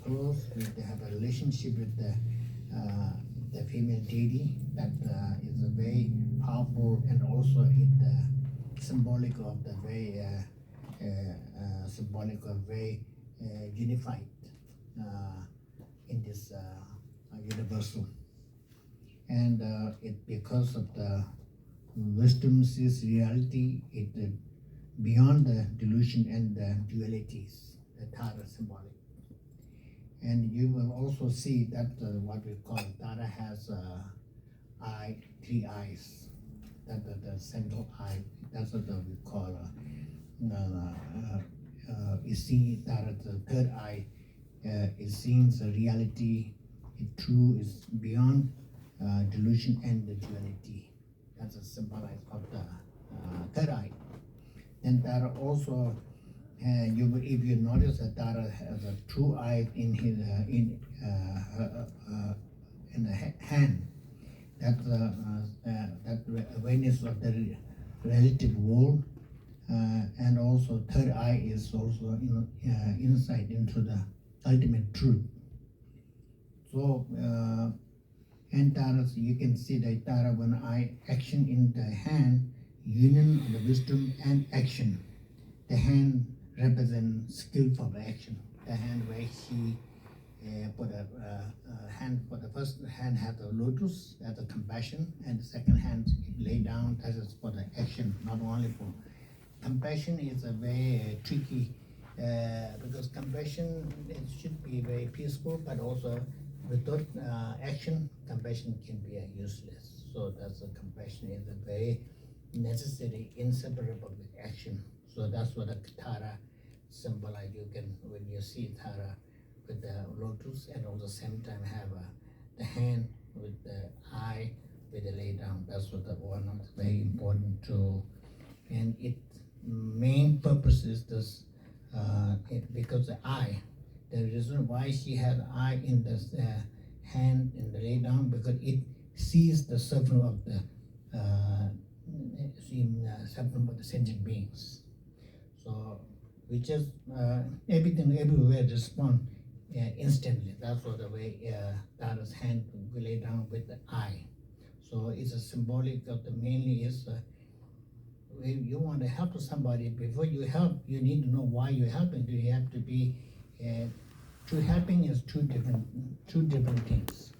close, they have a relationship with the female deity that is a very powerful, and also it symbolic of the very symbolic of very unified in this universal. And it because of the wisdom sees reality, it beyond the delusion and the dualities, the Tara symbolic. And you will also see that what we call Tara has eye, 3 eyes. That the central eye. That's what we call. You see Tara, the third eye. It sees the reality. It true is beyond delusion and the duality. That's a symbolize of the third eye. Then Tara also. If you notice that Tara has a true eye in his in the hand, that awareness of the relative world, and also third eye is also insight into the ultimate truth. So and Tara, you can see that Tara one eye action in the hand, union of the wisdom and action. The hand represents skillful action. The hand where she put a hand for the first hand has a lotus, that's a compassion, and the second hand lay down, that is for the action, not only for compassion is a very tricky because compassion it should be very peaceful, but also without action, compassion can be useless. So that's a compassion is a very necessary, inseparable with action. So that's what the Tara symbolize. You can, when you see Tara with the lotus, and at the same time have the hand with the eye with the lay down. That's what the one is very important to. And its main purpose is this, because the eye. The reason why she has eye in this hand in the lay down, because it sees the suffering of the suffering of the sentient beings. So we just everything everywhere respond instantly. That's what the way Tara's hand will lay down with the eye. So it's a symbolic of the mainly is if you want to help somebody, before you help, you need to know why you're helping. You have to be true helping is two different things.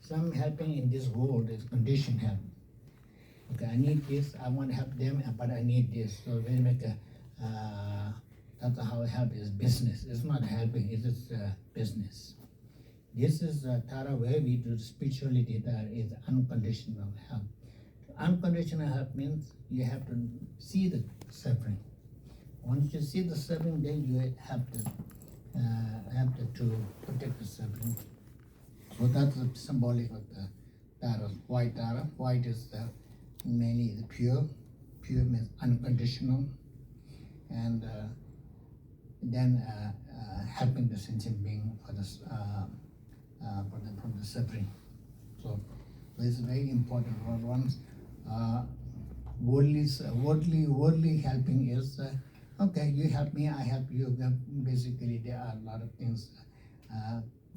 Some helping in this world is conditioned help. Okay, I need this, I want to help them, but I need this. So we make that's how help is business. It's not helping, it is business. This is Tara where we do spirituality, that is unconditional help. Unconditional help means you have to see the suffering. Once you see the suffering, then you have to protect the suffering. So that's the symbolic of the Tara, white Tara. White is mainly the pure. Pure means unconditional. And then helping the sentient being for this from the suffering. So this is very important. Once worldly helping is okay. You help me, I help you. Basically, there are a lot of things.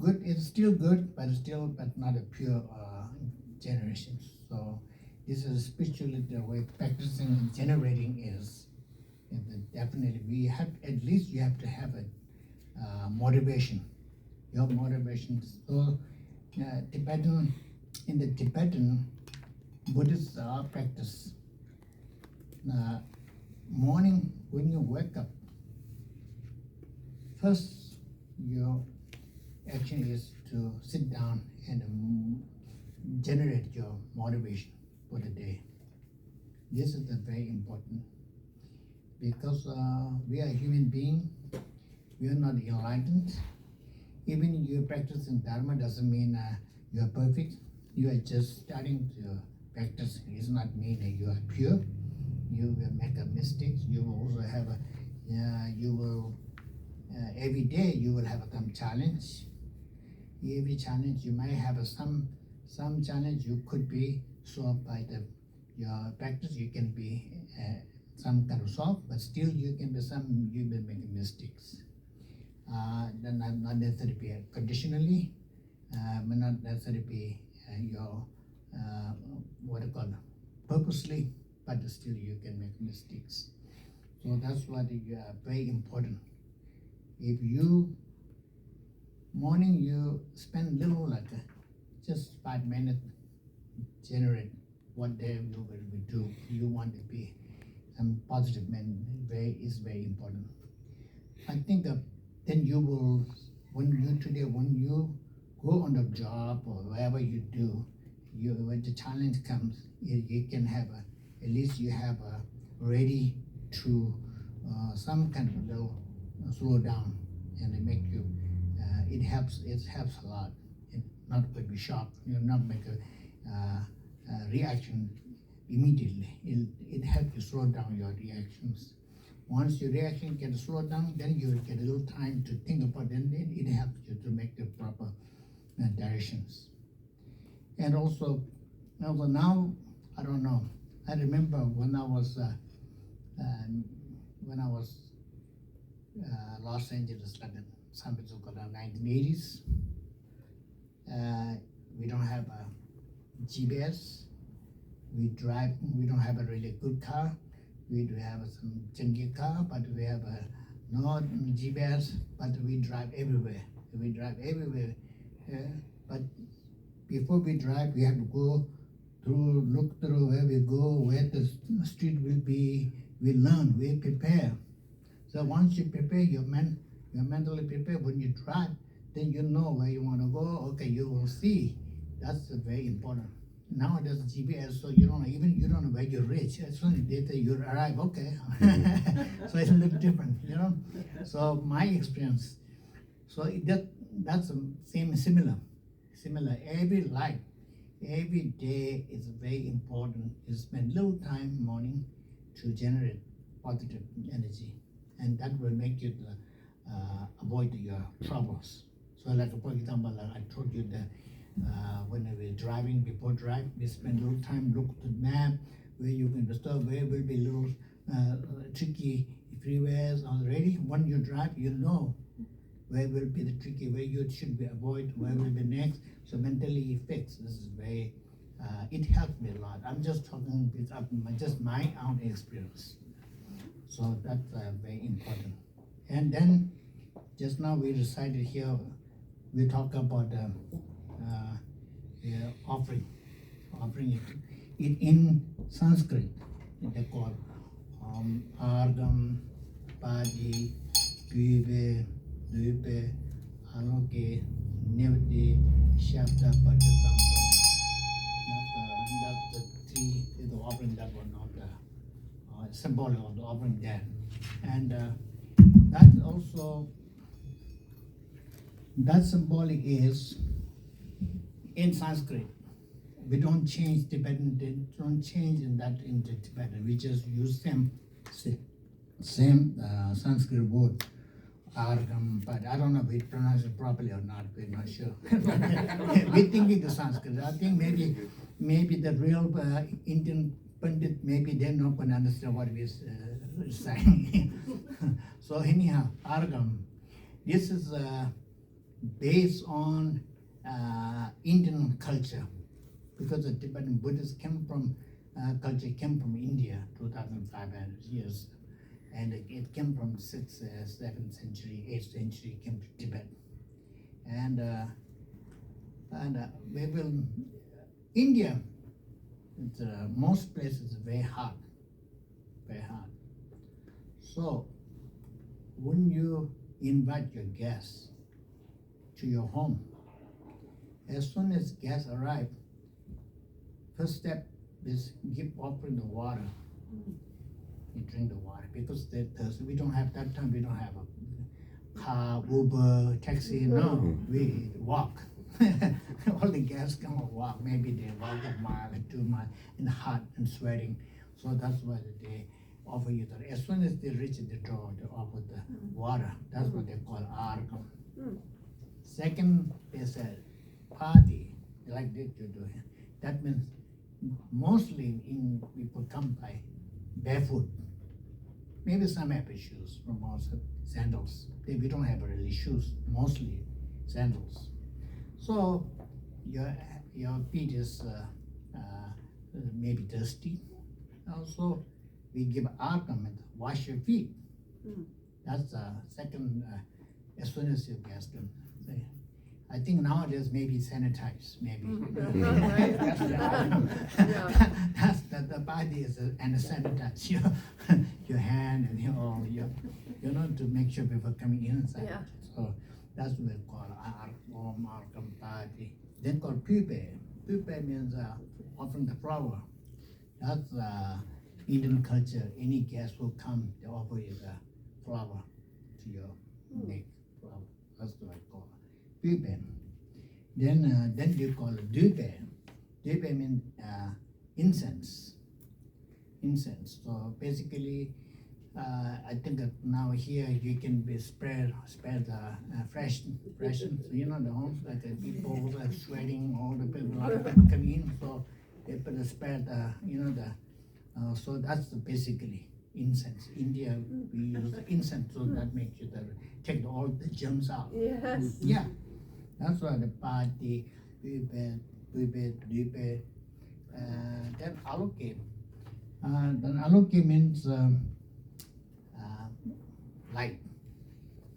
Good is still good, but not a pure generation. So this is spiritually the way practicing and generating is. And definitely, we have at least you have to have a motivation. Your motivation. So Tibetan in the Tibetan Buddhist practice. Morning when you wake up, first your action is to sit down and generate your motivation for the day. This is very important because we are human beings. We are not enlightened. Even you practicing Dharma doesn't mean you are perfect. You are just starting to practice. It's not mean that you are pure. You will make a mistake. You will also have every day you will have some challenge. Every challenge you might have some challenge you could be solved by your practice. You can be some kind of solved, but still you will make mistakes. not necessarily be conditionally, may not necessarily be your what you call purposely, but still you can make mistakes. So that's what is very important. If you morning you spend little like just 5 minutes, generate what day you will do. You want to be some positive man. Is very important. I think then you will when you go on the job or wherever you do, when the challenge comes, you can have at least you have ready to some kind of little slow down and it make you it helps a lot. It not going to be shocked, not make a reaction immediately. It helps you slow down your reactions. Once your reaction gets slowed down, then you will get a little time to think about it, and it helps you to make the proper directions. And also now, I don't know. I remember when I was Los Angeles, like San Francisco, in the 1980s. We don't have a GPS. We don't have a really good car. We do have some junky car, but we have no GPS, but we drive everywhere. But before we drive, we have to go through, look through where we go, where the street will be. We learn, we prepare. So once you prepare, you're mentally prepared. When you drive, then you know where you want to go. Okay, you will see. That's very important. Now there's GPS, so you don't know where you reach. As soon as they say you arrive, okay. So it's a little different, So my experience, so that's similar. Every life, every day is very important. You spend little time morning to generate positive energy, and that will make you avoid your troubles. So like for example, I told you that when we were driving, before drive, we spend a little time, look at the map, where you can stop, where will be little tricky freeways already. When you drive, you know where will be the tricky, where you should be avoid, where will be next. So mentally you fix. This is very, it helped me a lot. I'm just talking just my own experience. So that's very important. And then, just now we recited here, we talk about offering it in Sanskrit. They call Argam, Padi, Gyuve, Dupe, Aloke, Nevti, Shabda, Patisamba. That's the three, the offering that were not symbol of the offering there. And that symbolic is in Sanskrit. We don't change Tibetan, they don't change into Tibetan. We just use same Sanskrit word, Argam, but I don't know if we pronounce it properly or not, we're not sure. We think it's Sanskrit. I think maybe the real Indian Pandit, maybe they're not going to understand what we're saying. So anyhow, Argam, this is based on Indian culture, because the Tibetan Buddhists came from India 2,500 years, and it came from 6th, 7th century, 8th century, came to Tibet, and we will India. Most places are very hot. So when you invite your guests to your home, as soon as guests arrive, first step is offering the water. You drink the water because they're thirsty. We don't have that time. We don't have a car, Uber, taxi. No, we walk. All the guests come and walk. Maybe they walk a mile or 2 miles in hot and sweating. So that's why they offer you that. As soon as they reach the door, they offer the water. That's what they call argam. Second is a party, like this you do. That means mostly people come by barefoot. maybe some have shoes, from also sandals. We don't have really shoes, mostly sandals. So your feet is maybe dusty. Also, we give argument, wash your feet. That's the second, as soon as you get them. I think nowadays maybe sanitize, maybe. Right. That's the item. Yeah. That's the body is and sanitize your hand and to make sure people coming inside. Yeah. So that's what we call arm body. Then called pupae. Pupae means offering the flower. That's Indian culture. Any guest will come, they offer you the flower to your neck. Flower. That's what I call pupae. Then you call it dupae. Dupae means incense. Incense. So basically, I think that now here you can be spread the fresh, the homes like the people are sweating, all the people, a lot of people come in, so they put the spread so that's basically incense. India we use incense, so that makes you take all the germs out. Yes. Yeah, that's why the party, dupe, then aloke. Then aloke means light.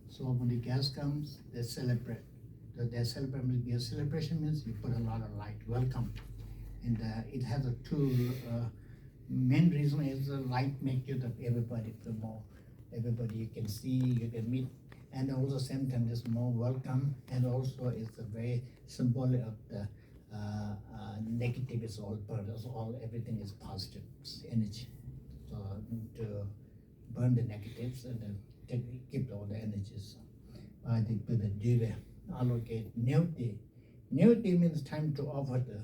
So when the guest comes, they celebrate. Their celebration means you put a lot of light, welcome. And it has two main reason is the light make you everybody feel more, everybody you can see, you can meet, and also same time it's more welcome, and also it's a very symbolic of the negative is all burned, everything is positive, it's energy. So to burn the negatives and then keep all the energies. I think with the duve, allocate neuti. Neuti means time to offer the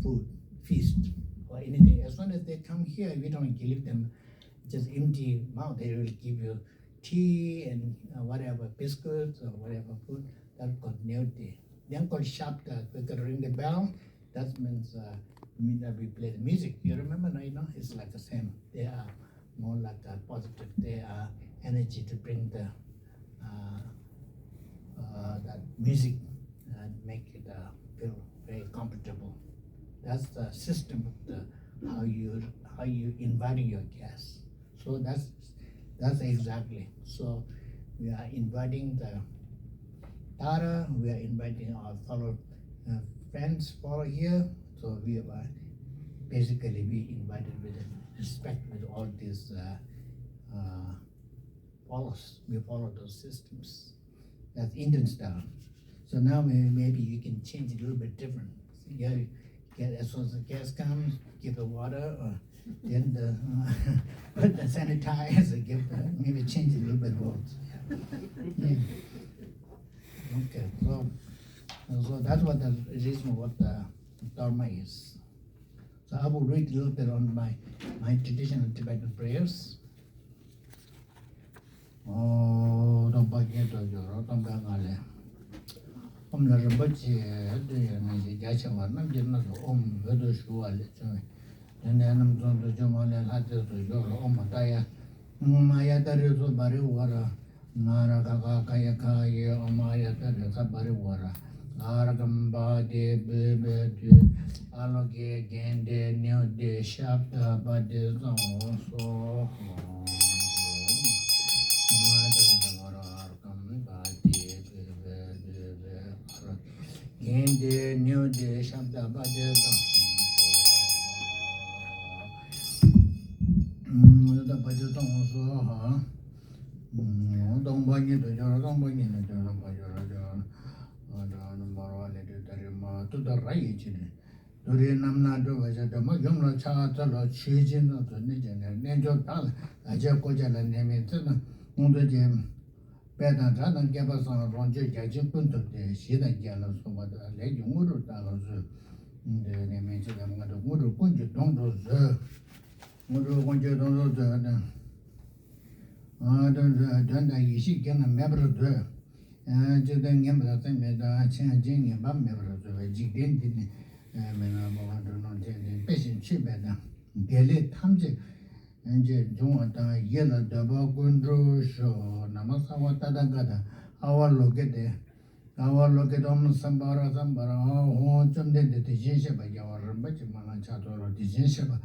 food, feast, or anything. As soon as they come here, we don't give them just empty mouth. They will give you tea and whatever, biscuits or whatever food. That's called neuti. Then called shabda, we can ring the bell. That means that we play the music. You remember, it's like the same. They are more like a positive. They are energy to bring the that music and make it feel very comfortable. That's the system of the how you inviting your guests. So that's exactly. So we are inviting the Tara. We are inviting our fellow friends for here. So we are basically be invited with respect with all these we follow those systems. That's Indian style. So now maybe you can change it a little bit different. So as soon as the guest comes, give the water, or then put the sanitizer, maybe change it a little bit more. Yeah. Okay, so that's what the reason what the Dharma is. So I will read a little bit on my traditional Tibetan prayers. Om la rambachi de na ji jacha wa nam jin na om vedo shuwa le chwe ne nam zon do joma le ha de so yo om ta ya ma ya ta re so bari wara na ra ka ya ka ye om ya ta re sa bari wara ara gamba de be de aloge gende nyo de shapta ba de so so Gende new de shabda bade da bade tong so ha dong ba ni de ja dong ba ni de ja ba ja da number 1 de tare ma to da rai chi ne do re nam na do ba ja da ma yom la cha ta la chi jin na to ne je ne jo ta la ja ko ja la ne me te na mon de je 배단 자는 개발선 론지 개진 분들데 시대견을 소마다 레용으로 따라서 근데 내면 제가 뭔가 무료 군주 동도서 무료 군주 동도서 된다 이시 견은 매버도 저든 냠다 때문에다 천진이 밤 매버도 직된데 매나 뭐도 논제 배신 치배다 대리 탐지 이제 중앙다 예나 더바 군주쇼 남아사와 따다가다 아war로게데 없는 삼바라 좀 된데 대신셔봐 야와름 받지 마나 차도로 대신셔봐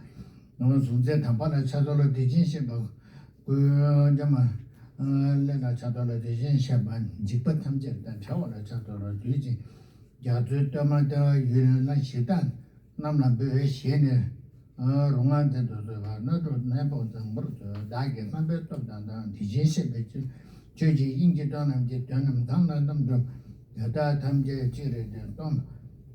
너무 순제 담바나 차도로 대신셔봐 그 잠만 내가 차도로 대신셔봐 직접 탐지다 차원을 차도로 되지 야주 때마다 유연한 시단 남나 배에 시네 롱한테도 봐 너도 내보던 모르죠 다게 선배도 단단 대신셔봐 저지 인지도는 이제 되는 당난도 여다 탐제 지르데 좀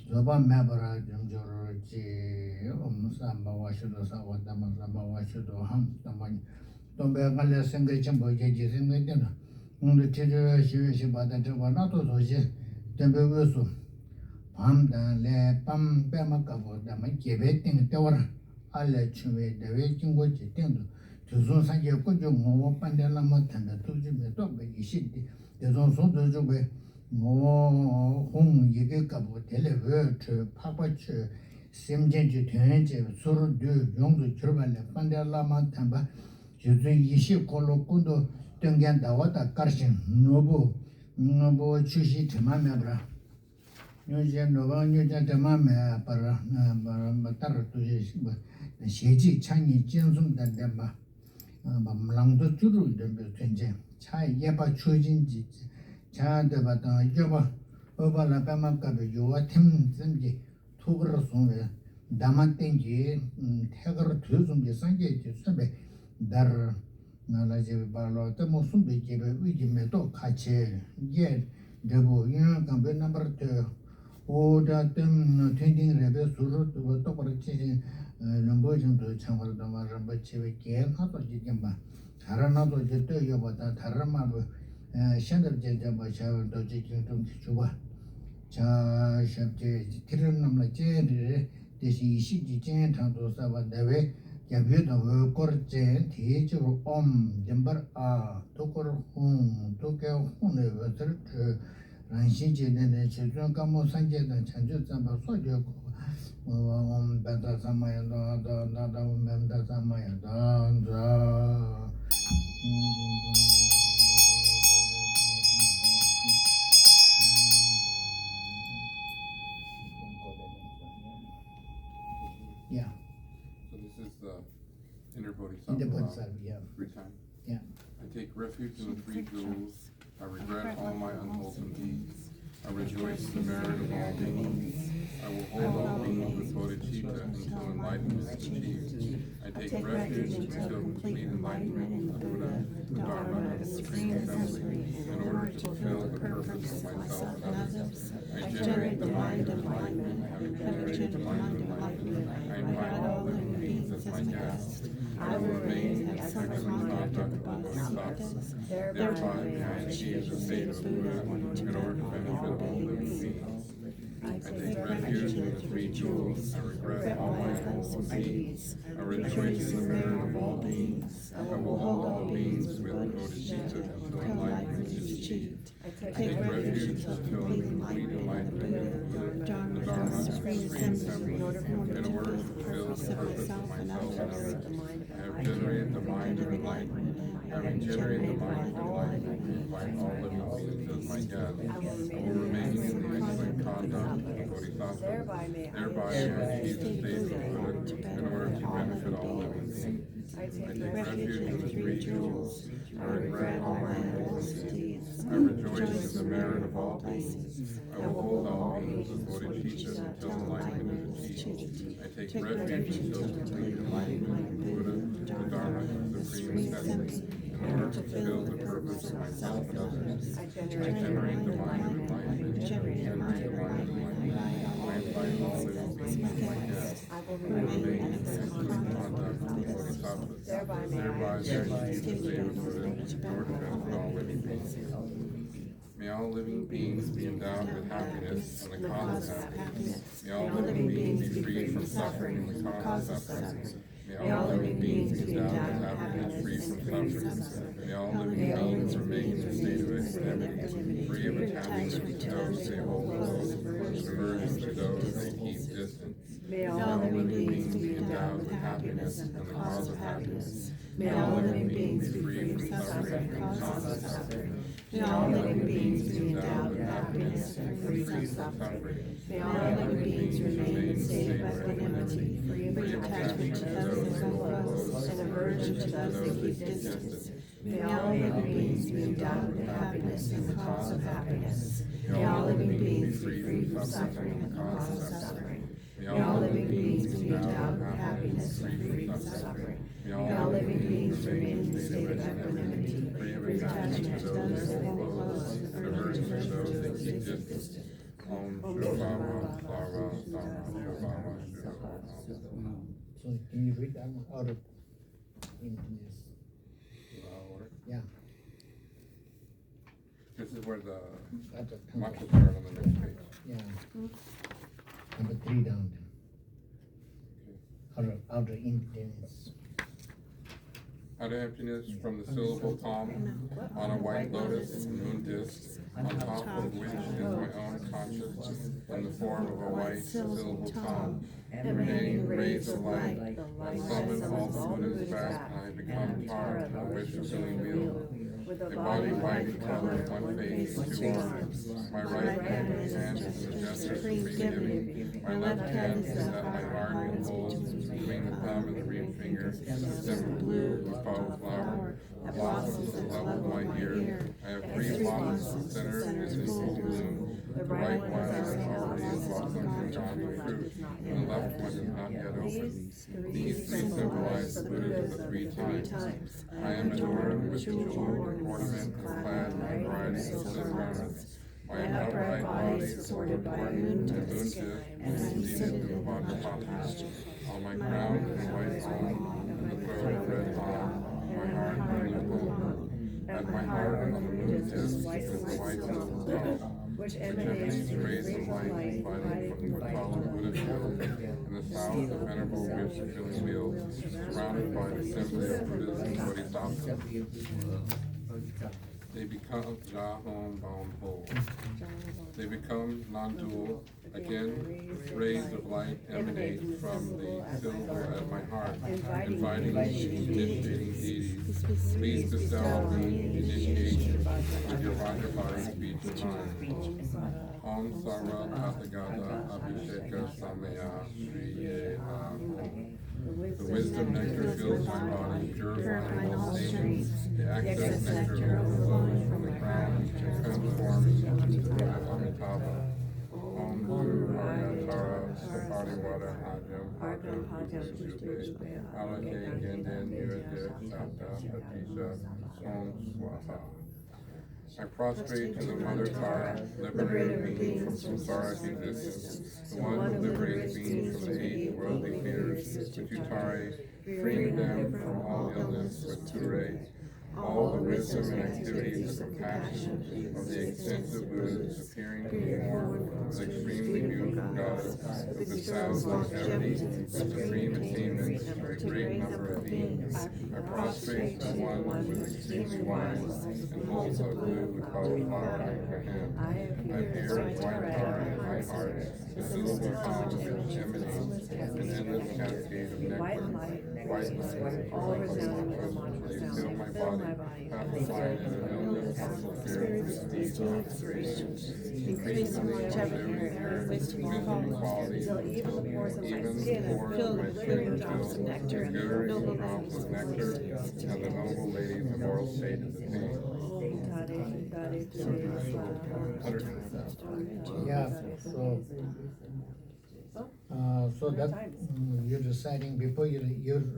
저바 매버라 좀 저러지 엄삼바와셔도 사와다만삼바와셔도 함다만 또 배갈래 생각 좀 보게지 생각되나 오늘 제저 시시 받아 저 나도 도시 덤베고서 밤달래 밤 빼막가보다 막 개베팅 때워라 알레 추메 대외 중고지 땡도 조선산계 꾸준 뭐 반대라 못한다 도주면 또 이시디 대선소도 좀홍 이게 가보 텔레버트 파파츠 심전지 되는지 서로 용도 줄발래 반대라만 탐바 주주 20콜로 군도 등견 나왔다 가르신 노부 주시 테마메브라 요새 노바 요새 테마메 바라 따라 도시 시지 창이 진송된데 막 맘랑도 주로 된 전제 차 예바 추진지 자한테 봤다 이겨봐 어발라 빼막가도 요와 팀든지 투그러 송에 다만 땡기 태거를 들어좀게 상계지 선배 dar 나라 집에 발로 때 무슨 비집에 위집에도 같이 이게 대부 이런 감배 넘버 2 오다 tem 텐딩 레벨 수로 또 그렇지 넘버 정도 참고도 말은 버치게 하도 지금 다른나도 이제 또 여보다 다른 말로 챤들 제자 바샤도 지금 좀 주봐 자 샵제 티르는 남라 제를 대시 시지 전도 사바 대회 야비도 거르제 대지로 점버 도코르 도케 혼에 버들 란시제네 제전 감모 산제는 전주 잠바 소저고 배다 사마야다 나다 멘다 사마야다 Yeah, So this is the inner in the bodhisattva Bodhisattva, yeah. every time. Yeah. I take refuge in the three jewels. I regret all my unwholesome deeds. I rejoice in the merit of all beings. I will hold all beings with bodhicitta until enlightenment is achieved. I take refuge until complete enlightenment in the Buddha, the Dharma, and the Supreme Assembly, in order to fulfill the purpose of myself and others. I generate the mind of enlightenment. Having generated the mind of enlightenment, I invite all living beings as my guests. I will remain in excellent conduct of the Bodhisattvas. Thereby may I achieve the state of Buddha in order to benefit all living beings. I take refuge in the three jewels. I regret all my unwholesome deeds. I rejoice in the merit of all beings. I will hold all beings with bodhicitta until enlightenment is achieved. I take refuge until complete enlightenment in the Dharma, the Supreme Assembly, in order to fulfill the purpose of myself and others. I have generated the mind of enlightenment. Having generated the mind of enlightenment, I invite all living beings as my guests. I will remain in the excellent conduct of the Bodhisattva. Thereby may I achieve the state of Buddha in order to benefit all living beings. I take refuge in the three jewels. I regret all my unwholesome deeds. I rejoice in the merit of all beings. I will hold all beings with bodhicitta until enlightenment is achieved. I take refuge until complete enlightenment in Buddha, the Dharma, and the Supreme Assembly, in order to fulfill the purpose of myself and others. I generate the mind of enlightenment. Generate the mind of enlightenment. I invite all living beings as my guests. I will remain in excellent conduct of the Bodhisattvas. Thereby may I achieve the state of Buddha in order to benefit all living beings. May all living beings be endowed with happiness and the cause of happiness. May all living beings be freed from suffering and the cause of suffering. May all living beings be endowed with happiness, free from suffering. May all living beings remain in a state of equanimity, free of attachment to those they hold close, and aversion to those they keep distant. May all living beings be endowed endowed with happiness and the cause of happiness. May all living beings be free from suffering and the cause of suffering. May all living beings be endowed with happiness and free from suffering. May all living beings remain safe by equanimity, free of attachment to those who love us, and aversion to those that keep distance. May all living beings be endowed with happiness and the cause of happiness. May all living beings be free from suffering and the cause of suffering. May all living beings be endowed with happiness and free from suffering. May all living beings remain safe by equanimity, free of attachment to those who love us, and aversion to those that keep distance. Om Shubhava Sara Sara Shubhava Shubhava. So can you read that one out of English? Yeah, This is where the that's a mantra start on the next page. yeah. Number 3 down. Out of emptiness. Out of emptiness from the syllable calm, on a white lotus moon disk, on top of which is my own consciousness in the form of a white syllable calm, emanating rays of light. I summon all the Buddhas back, and I become Tara, a wish-fulfilling wheel. A body white in color, one face, 2 arms. My right hand is in the gesture of supreme giving. My left hand is at my heart and holds between the thumb and the ring finger the stem of blue, the flower flower that blossoms at the level of my ear. I have 3 blossoms centered in the full bloom. The right one is already in blossom and drawn fruit, and the left one is not yet open. These 3 symbolize the Buddhas of the 3 times. I am adorned with jewelry ornament and clad in a variety of silk garments. My upright body is supported by a moon disk, and I am seated in the Vajrapati. On my crown is a white palm, and the throat a red palm, my heart burning a palm. At my heart on the moon disk is the white silver palm, which emanates rays of light divided from the tall Buddha field, in the south the venerable wish-fulfilling wheel, surrounded by the assembly of Buddhas and Bodhisattvas. They become Jahom Bam Ho. They become non-dual. Again, rays of light emanate from the syllable at my heart, inviting initiating deities. Please bestow on me initiation with your Vajrapati speech of mine. Om Sarva Tathagata Abhisheka Samaya Shriye Om. The wisdom nectar fills my body, purifying all stains. The access nectar overflowing from the crown and transforms into the Buddha Amitabha. Om Guru Arya Tara Sapariwara Hajam Hajam Shubhe Alake Genden Yurade Sata Patisha Om Swaha. I prostrate to the Mother Tara, liberated being from samsaric existence, the one who liberates beings from the 8 worldly fears, Vitutare, freeing them from all illness with Ture. All the wisdom and activities of compassion of the extensive Buddhas appearing to be formed of the extremely beautiful goddess who bestows longevity with supreme attainments to a great number of beings. I prostrate to one who is extremely wise and holds a blue cauliflower in her hand. I appear with white Tara in my heart, the syllable palm which emanates an endless cascade of nectar, white light, all resounding from they fill my body. Amplifying and illness and fulfilling these aspirations, increasing longevity and wisdom qualities, until even the pores of my skin are filled with living drops of nectar and the noble drops of nectar, and the noble ladies of moral state is attained. Yeah, so that you're deciding before you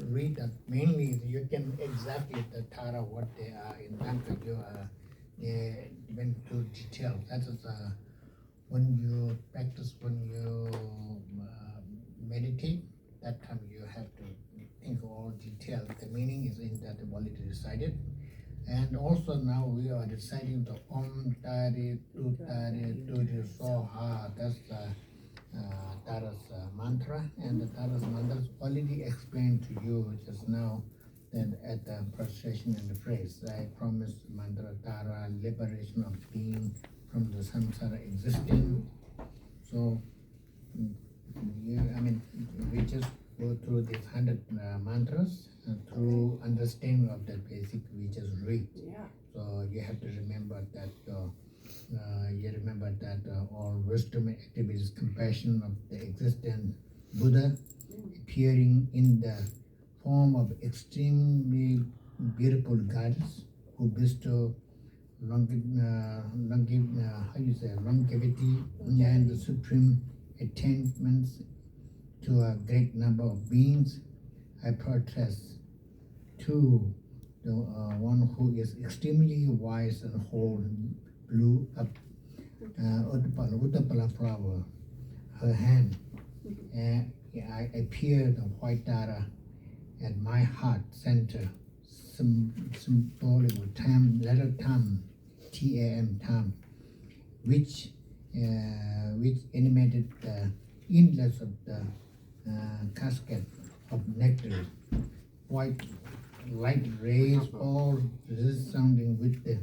read that mainly you can exactly the Tara what they are in fact you they went to detail. That is when you practice, when you meditate, that time you have to think of all detail. The meaning is in that already decided. And also now we are deciding the Om Tari Tu Tari Tu Soha. That's the Tara's mantra, and the Tara's mantra is already explained to you just now. Then at the prostration and the phrase, I promise mantra Tara, liberation of being from the samsara existing. So, we just go through this you have to remember that all wisdom and activities, compassion of the existent Buddha appearing in the form of extremely beautiful goddess who bestow longevity and the supreme attainments to a great number of beings. I protest to the one who is extremely wise and hold blew up Uttapala flower, her hand, and I appeared a white dara at my heart center, symbolic of time, letter tam, TAM tam, which animated the inlets of the casket of nectar. White light rays all resounding with the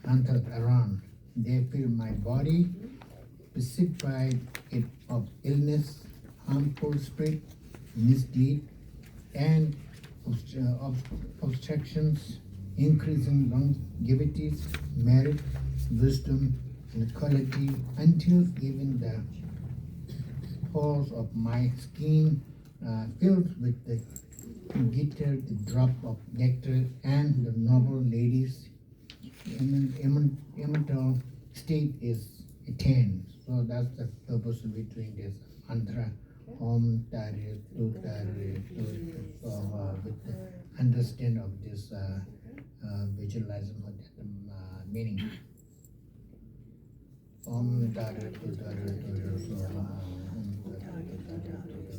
anthers around. They fill my body, pacified it of illness, harmful spirit, misdeed, and obstructions, increasing longevity, merit, wisdom, and quality, until even the pores of my skin filled with the glittered drop of nectar, and the noble lady's immortal state is attained. So that's the purpose of doing this mantra. Om Tari Tu Tari Tu. So with the understand of this visualizing of the meaning. Om Tari Tu Tari Tu. So Om Tari Tu Tari Tu.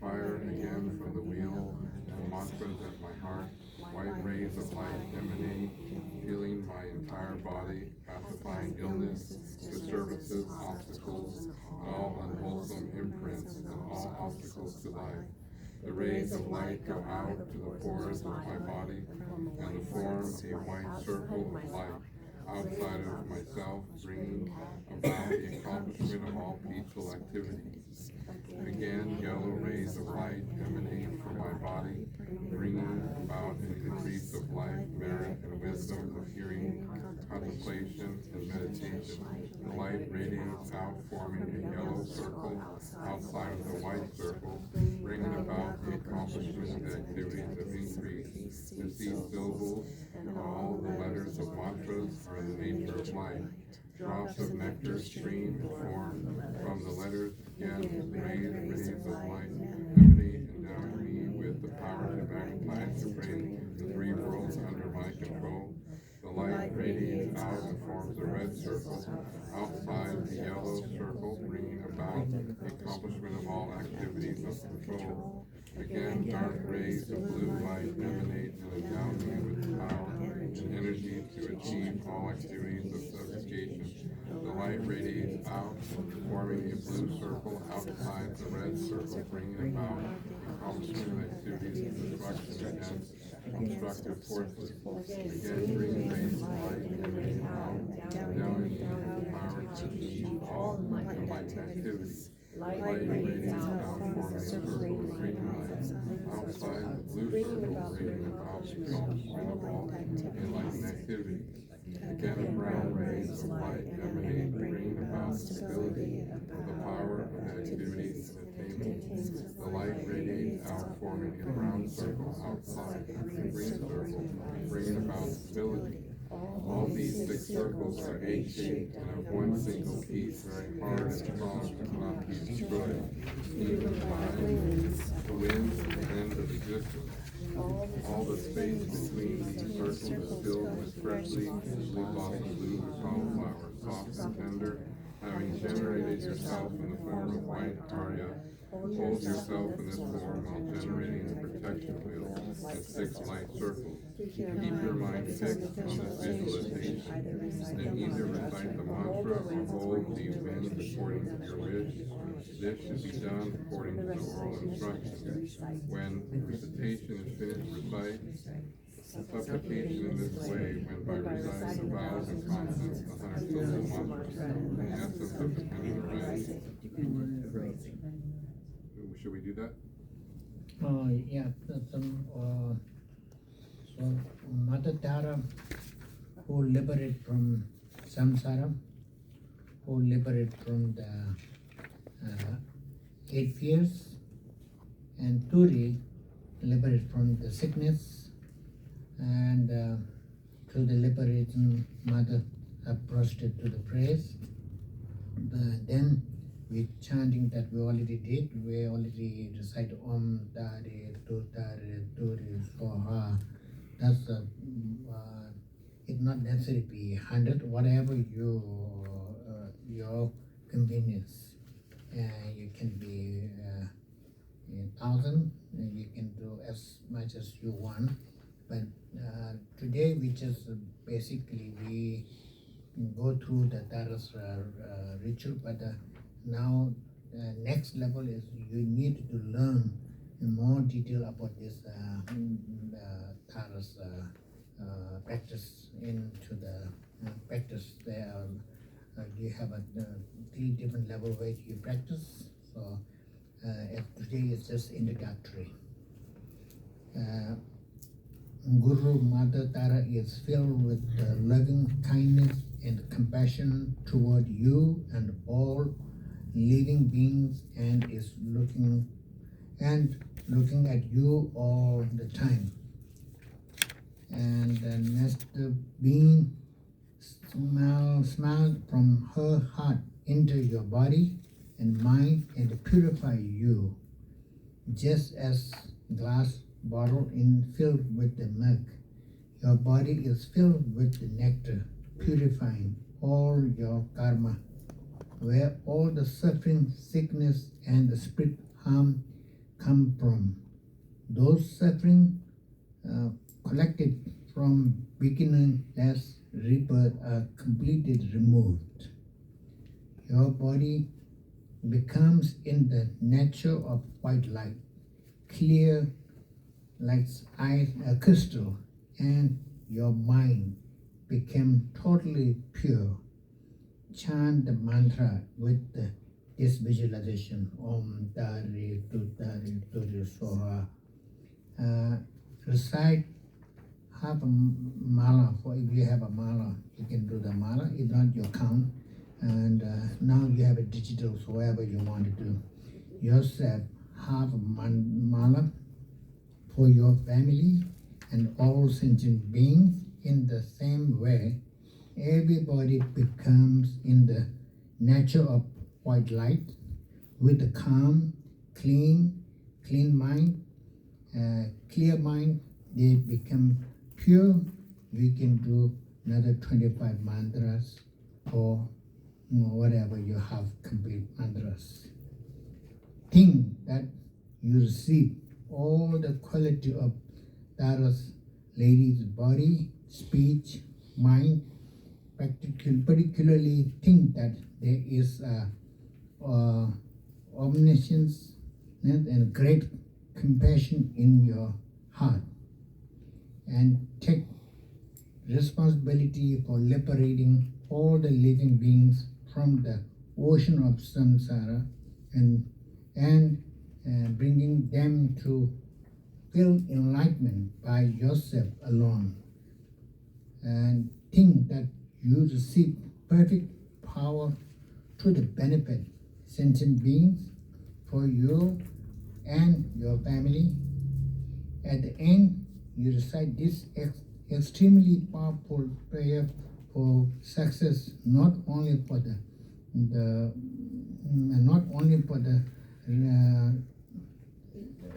Fire again from the wheel, and mantras at my heart. White rays of light emanate, healing my entire body, pacifying illness, disturbances, obstacles, and all unwholesome imprints, and all obstacles to life. The rays of light go out to the pores of my body and form a white circle of light outside of myself, bringing about the accomplishment of all peaceful activities. Again, yellow rays of light emanate from my body, bringing about an increase of life, merit, and wisdom of hearing, contemplation, and meditation. The light radiates out, forming a yellow circle outside of the white circle, bringing about the accomplishment of activities of increase. With these syllables, all the letters of mantras are the nature of light. Drops of nectar stream and form from the letters. Again, rays of light emanate, endowing me with the power to magnetize and bring the three worlds under my control. The light radiates out and forms a red circle outside the yellow circle, bringing about the accomplishment of all activities of control. Again, dark rays of blue light emanate and endow me with the power and energy to achieve all activities of subjugation. The light radiates out, forming a blue circle outside the red circle, bringing about the accomplishment of activities of destruction against constructive forces. Again, green rays of light emanate out, endowing me with the power to achieve all enlightened activities. Light radiates out, forming a circle of green light outside the blue circle, bringing about the accomplishment of all enlightened activities. Again, brown rays of light emanate, bringing about stability of the power of the activities of attainment. The light radiates out, forming a brown circle outside the green circle, bringing about stability. All these 6 circles are egg-shaped and of one single piece, very hard and strong and cannot be destroyed, even by the winds and the end of existence. All the space between these circles is filled with freshly blossom blue cauliflower, soft and tender. Having generated yourself in the form of white Arya, hold yourself in this form while generating the protection wheel and 6 light circles. Keep your mind fixed on this visualization, and either recite the mantra or hold the wind according to your wish. This should be done according to the oral instructions. When recitation is finished, recite supplication in this way when by reciting the vows and consonants, the 100 syllable mantra, the essence of the penance arises. Should we do that? Yeah, so Mother Tara, who liberated from samsara, who liberated from the 8 fears, and Turi liberated from the sickness, and through the liberation, Mother approached to the praise. Then with chanting that we already did, we already recite Om Tare Tutare Turi Soha. That's it not necessarily be 100, whatever your convenience. You can be 1,000, you can do as much as you want. But today we just basically we go through the Taras ritual, but now next level is you need to learn in more detail about this Taras practice into the practice. There you have 3 different level where you practice. So today is just introductory. Guru Mother Tara is filled with loving kindness and compassion toward you and all living beings, and is looking at you all the time. And the next being smiled from her heart into your body and mind and purify you, just as glass bottle filled with the milk. Your body is filled with the nectar, purifying all your karma, where all the suffering, sickness, and the spirit harm come from. Those suffering collected from beginningless rebirth are completely removed. Your body becomes in the nature of white light, clear like ice, crystal, and your mind became totally pure. Chant the mantra with this visualization, Om Tari Tutari Turi Soha. Recite half a mala, for if you have a mala, you can do the mala, if not your count. And now you have a digital, so whatever you want to do. Yourself half a mala for your family and all sentient beings in the same way. Everybody becomes in the nature of white light with a calm, clean mind, clear mind. They become pure. We can do another 25 mantras or whatever you have, complete mantras. Think that you receive all the quality of Tara's lady's body, speech, mind. Particularly think that there is omniscience and great compassion in your heart, and take responsibility for liberating all the living beings from the ocean of samsara and bringing them to full enlightenment by yourself alone. And think that you receive perfect power to the benefit sentient beings for you and your family. At the end, you recite this extremely powerful prayer for success, not only for the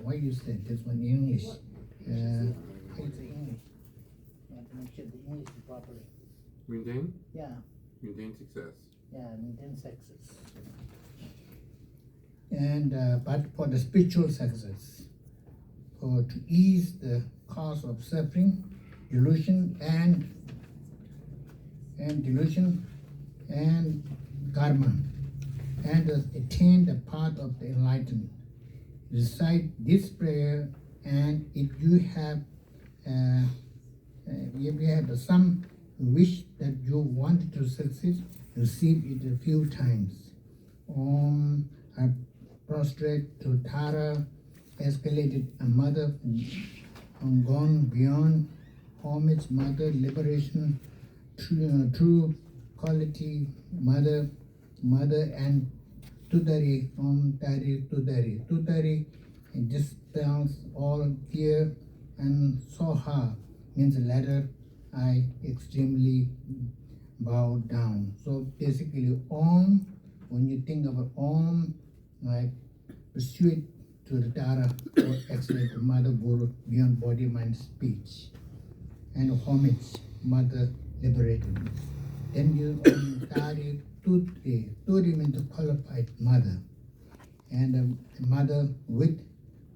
why you said this one in English? How you say English? You have to make sure the English is properly. Maintain? Yeah, Maintain success. yeah, maintain success. And but for the spiritual success, for to ease the cause of suffering, delusion and karma, and attain the path of the enlightened. Recite this prayer, and if you have some wish that you want to succeed, receive it a few times. Om, I prostrate to Tara, escalated a mother gone beyond homage, mother, liberation, true quality, mother, and Tudari, Om Tari Tudari. Tudari dispels all fear, and Soha means letter I extremely bow down. So basically, Om, when you think about Om, I pursue it to the Tara or excellent Mother Guru beyond body, mind, speech, and homage, Mother liberated. Then you Tari Tudri. Tudri means a qualified mother, and a mother with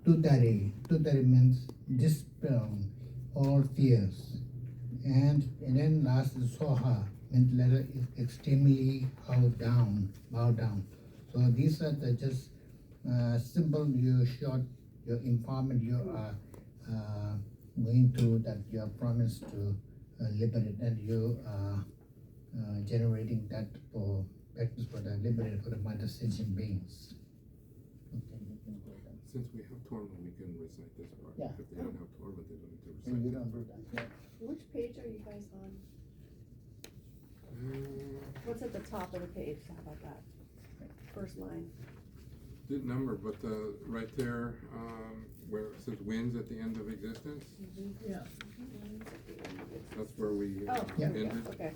Tudari. Tudari means dispel all fears. And then last is Soha, means letter is extremely bow down. So these are the just simple, your short, your informant you are going through, that you are promised to liberate, and you are generating that for practice for the liberated for the mother sentient beings. Okay, you can go then. Since we have Torma, we can recite this part. Yeah. If they don't have Torma, they don't need to So recite you it. don't do that. Yeah. Which page are you guys on? What's at the top of the page? How about that? First line. Didn't number, but right there, where it says wins at the end of existence, Yeah. that's where we Oh, Yeah. ended. okay.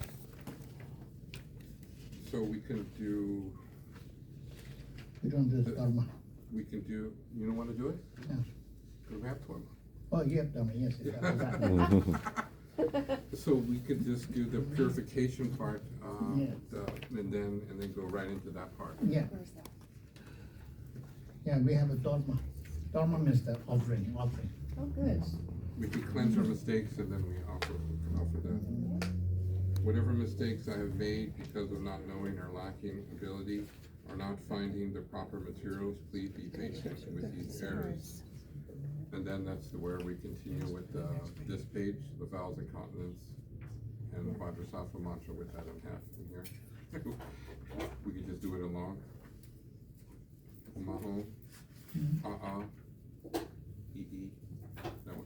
So we can do, We don't do the karma. you don't wanna do it? No. Because we have Torma. Oh, you have done it, yes. Yes, I forgot. So we could just do the purification part, Yeah. and then go right into that part. Yeah, Where's that? yeah, we have a dogma. Dharma means the offering. Oh, good. We can cleanse our mistakes and then we offer that. Whatever mistakes I have made because of not knowing or lacking ability or not finding the proper materials, please be patient with these errors. And then that's where we continue with this page, the vowels and consonants, and the Vajrasattva mantra, which I don't have in here. We can just do it along. Omaho, a, e, that one.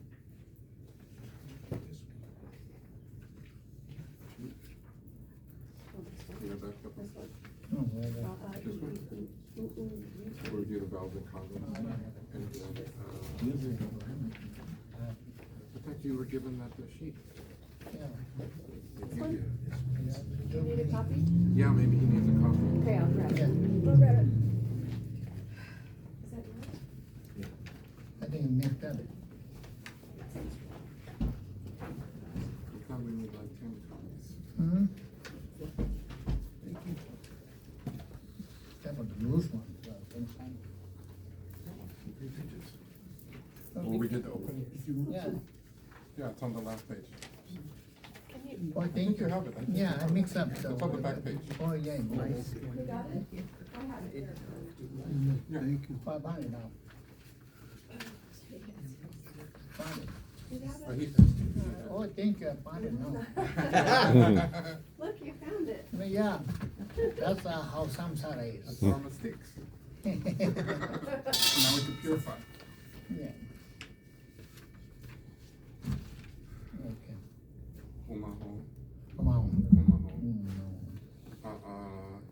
You got that couple? Oh, well, This one? Where we do the vowels and consonants. And then, I thought you were given that sheet. yeah. They give you- Do you need a copy? Yeah, maybe he needs a copy. Okay, I'll grab it. Yeah. Go grab it. Is that yours? I think you make that. We probably need like 10 copies. Hmm? That was the loose one. Well, we did the open. Yeah. Yeah, it's on the last page. Can you, Oh, thank you. have it. I think Yeah, I mix up. It's on the back page. Oh, yeah, nice. you got it? I have it here. Yeah. Thank you. Find it now. Find it. You got Oh, it? he- Oh, thank you, I found it now. Look, you found it. Well, yeah, that's how samsara That's is. our mistakes. Now we can purify. Yeah. Okay, Omaho, come on. Omaho. No.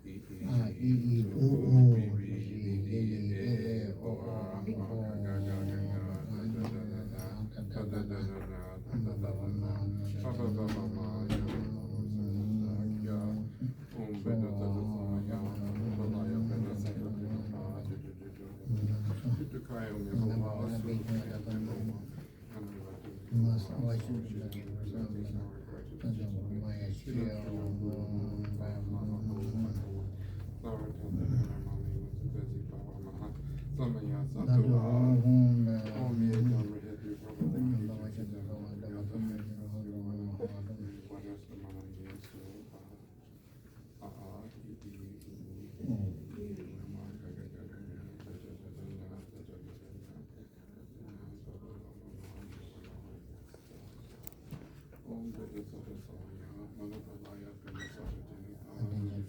E, E, O, B, B, B, B, A, O, R, Ga, Ga, Ga, Ga, Ga, da, da, da, da, da, da, da, da, da, da, da, ba, ba, ba, ba, ba, ya, ya, be, da, da, da, sa, ya, ba, ba, ya, be, da, sa, ya, be, da, ba, du, du, du, du. Du, du, ka, ya, me, ba, ba, su, ka, ya, me, ba, ba. Must always use the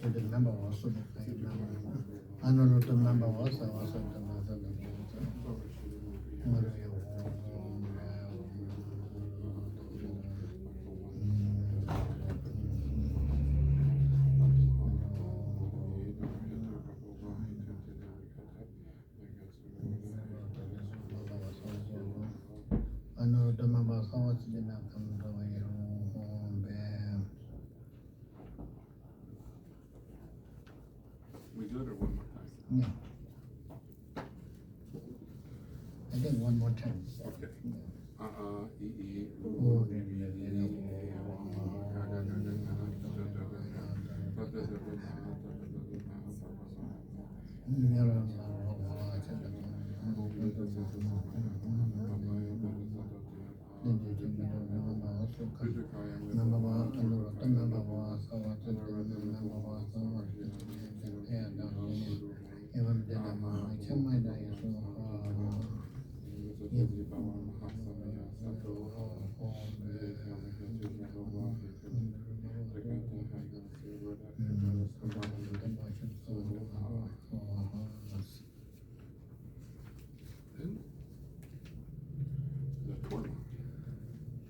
to the member also. I know the member also I know the member how it's been We do it or one more time? yeah. I think one more time. Okay. E, E, Oh, O, B, B, E, E, A, O, Ga, Ga, Ga, Ga, Ga, da, da, da, da, da, da, da, da, da,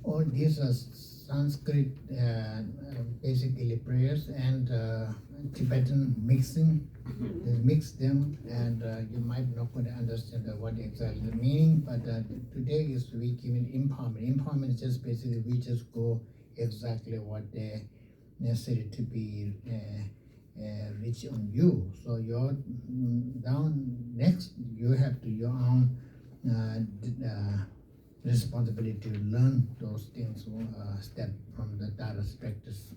All these are Sanskrit, basically prayers and Tibetan mixing. They mix them, and you might not going to understand what exactly the meaning. But today is we give it empowerment. Empowerment is just basically we just go exactly what they necessary to be reach on you. So you're down next. You have to your own responsibility to learn those things step from the Taoist practice.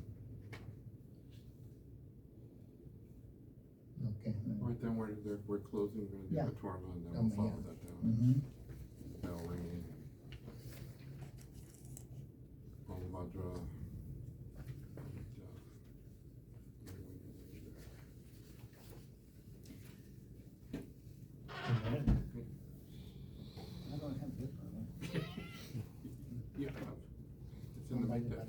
Okay. Right then, we're closing, we're gonna do Yeah. the Torma, and then we'll follow Yeah. that down. Mm-hmm. bell ringing. Om Vajra. I don't have this one. Yeah, it's in the big deck.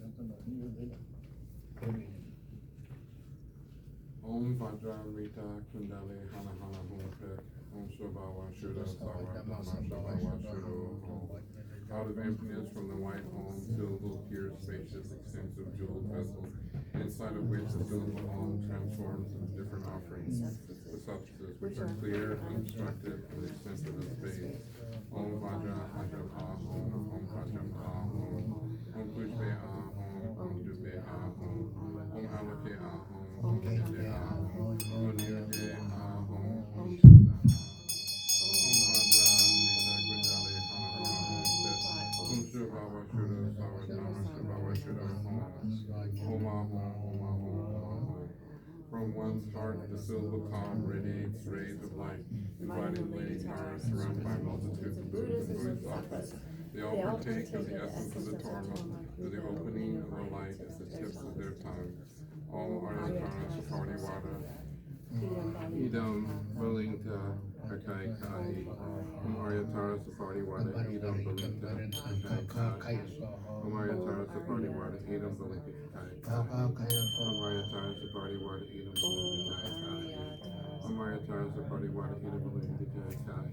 Om Vajra Rita Kundale Hana Hana Bhumpek Om Shobhawa Shuddha Sawa Dhamma Shobhawa Shuddha Om. Out of emptiness from the white home, filled with pure, spacious, extensive jeweled vessel, inside of which the syllable Om transforms into different offerings, the substances which are clear, unobstructed, and extensive in space. Om Vajra Vajra Pa Om Om Vajram Pa Om Om Pushpe A Om Om Dube A Om Om Alake A Om Om Kende A Om Om Nirde A Om Om Shanda A Om Vajra Mita Kundale Hana Hana Om Pet Om Shubhava Shuddha Sawa Dhamma Shubhava Shuddha Om Om Ahom Om Ahom Om Ahom. From one's heart, the silver calm radiates rays of light, inviting Lady Tara, surrounded by multitudes of Buddhas and Bodhisattvas. They all partake of the essence of the Dharma, through the opening of the light at the tips of their tongues. All Ayatara Sapardi Wada, Idam Balinta Akai Kai, Ayatara Sapardi Wada, Idam Balinta Akai Kai, Ayatara Sapardi Wada, Idam Balinta Akai Kai, Ayatara Sapardi Wada, Idam Balinta Akai Kai, Ayatara Sapardi Wada, Idam Balinta Akai Kai,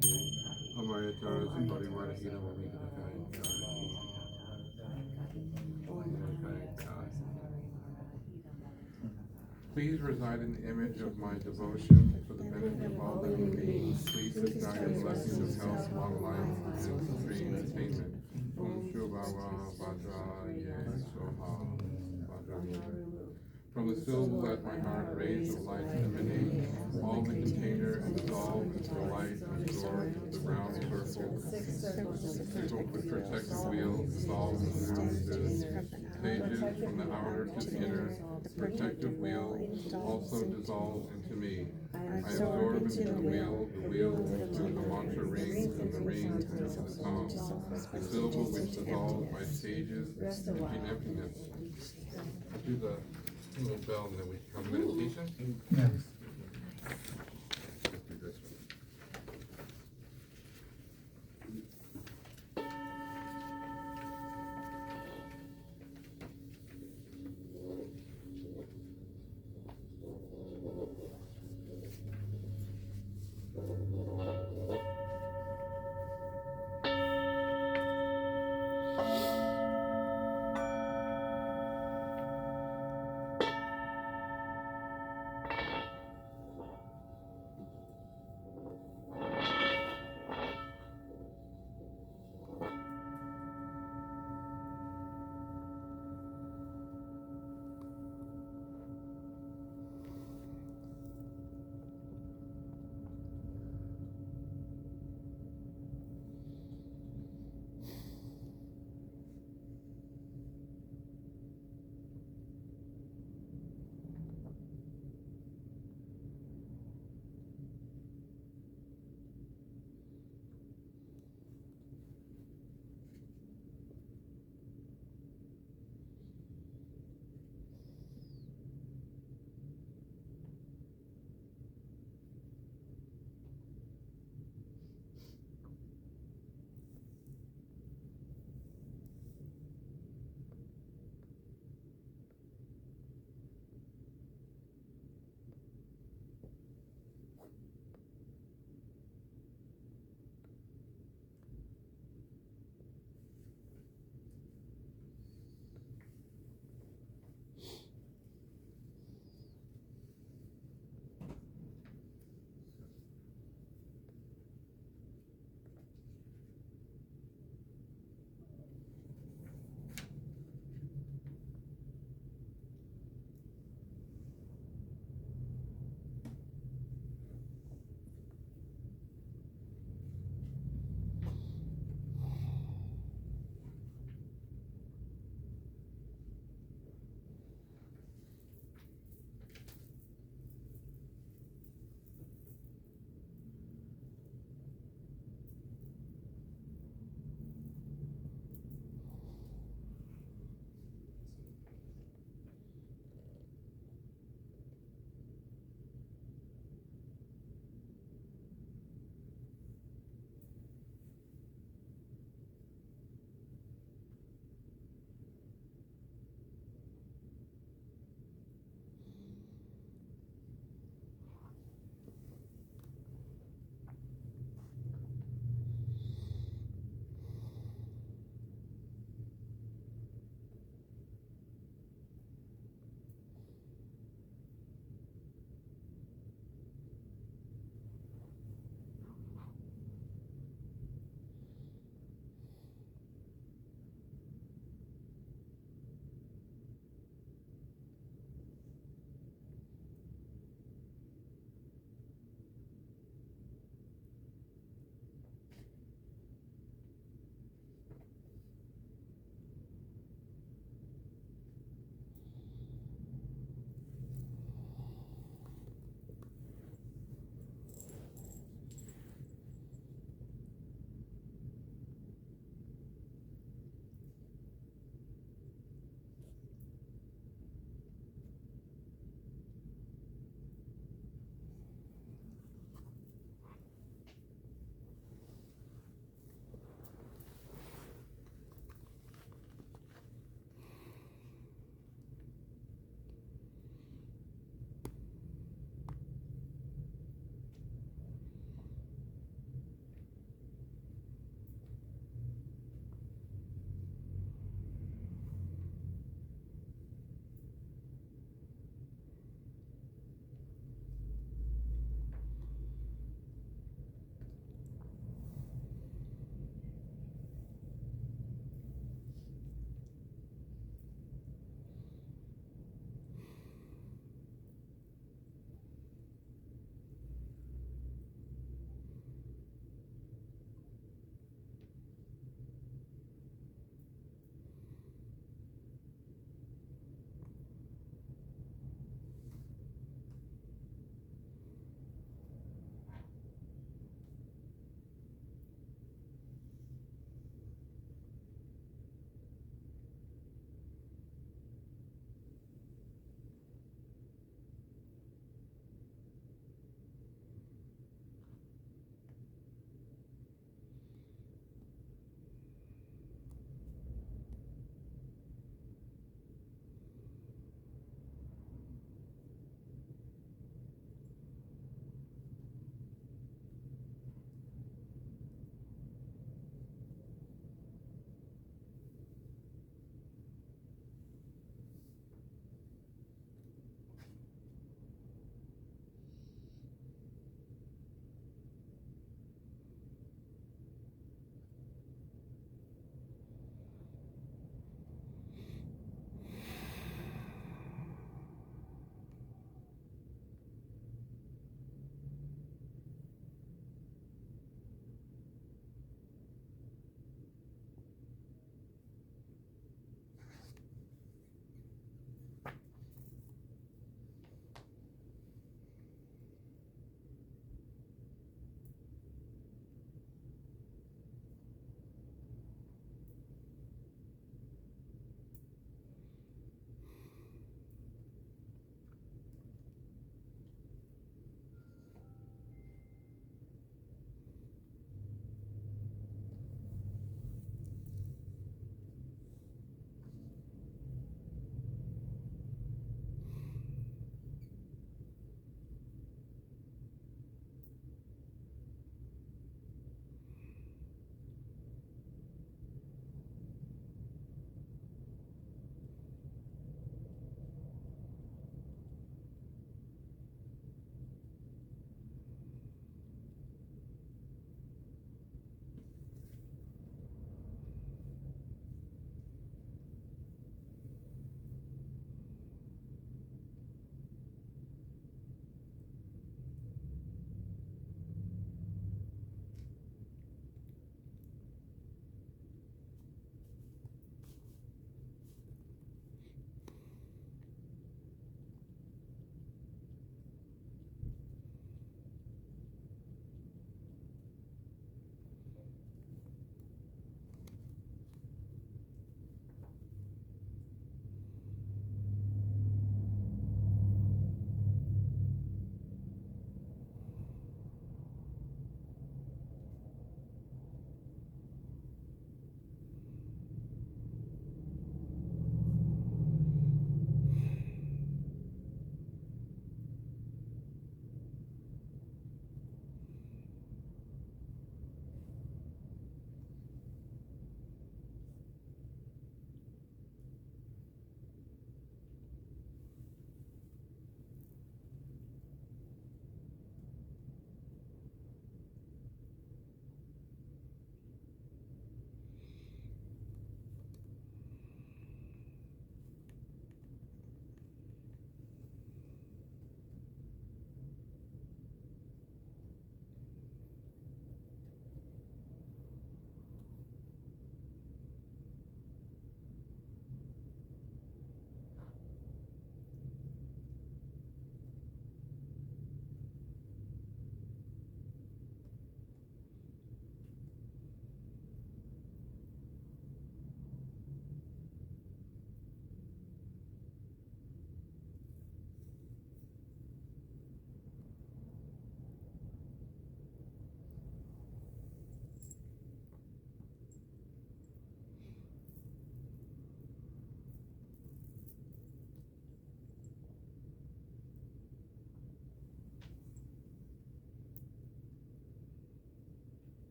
Ayatara Sapardi Wada, Idam Balinta Akai Kai. Please reside in the image of my devotion for the benefit of all living beings. Please ignite your blessings of health, long life, and supreme attainment. Om Shubhava Vajra Ye Soha Vajra Ye. From the syllable at my heart, rays of light emanate, all the container and dissolve into the light and absorb the round circle with protective wheel, dissolve into ounces, stages from the outer to the inner, protective wheel also dissolves into me. I absorb into the wheel into the mantra rings, and the rings into the palm. The syllable which dissolves by stages in emptiness. I'll do the little bell and then we have meditation. Yeah. Let's do this one.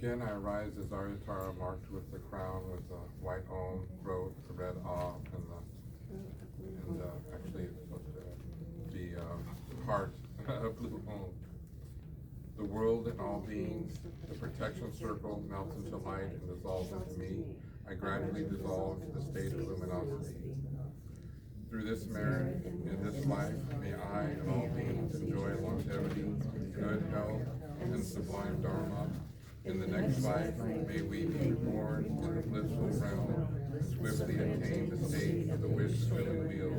Again, I arise as Aryatara, marked with the crown with the white Om, throat, the red Ah, and actually it's supposed to be heart, blue Om. The world and all beings, the protection circle melts into light and dissolves into me. I gradually dissolve to the state of luminosity. Through this merit, in this life, may I and all beings enjoy longevity, good health, and sublime Dharma. In the next life, may we be reborn in the blissful realm, and swiftly attain the state of the wish-filling wheel.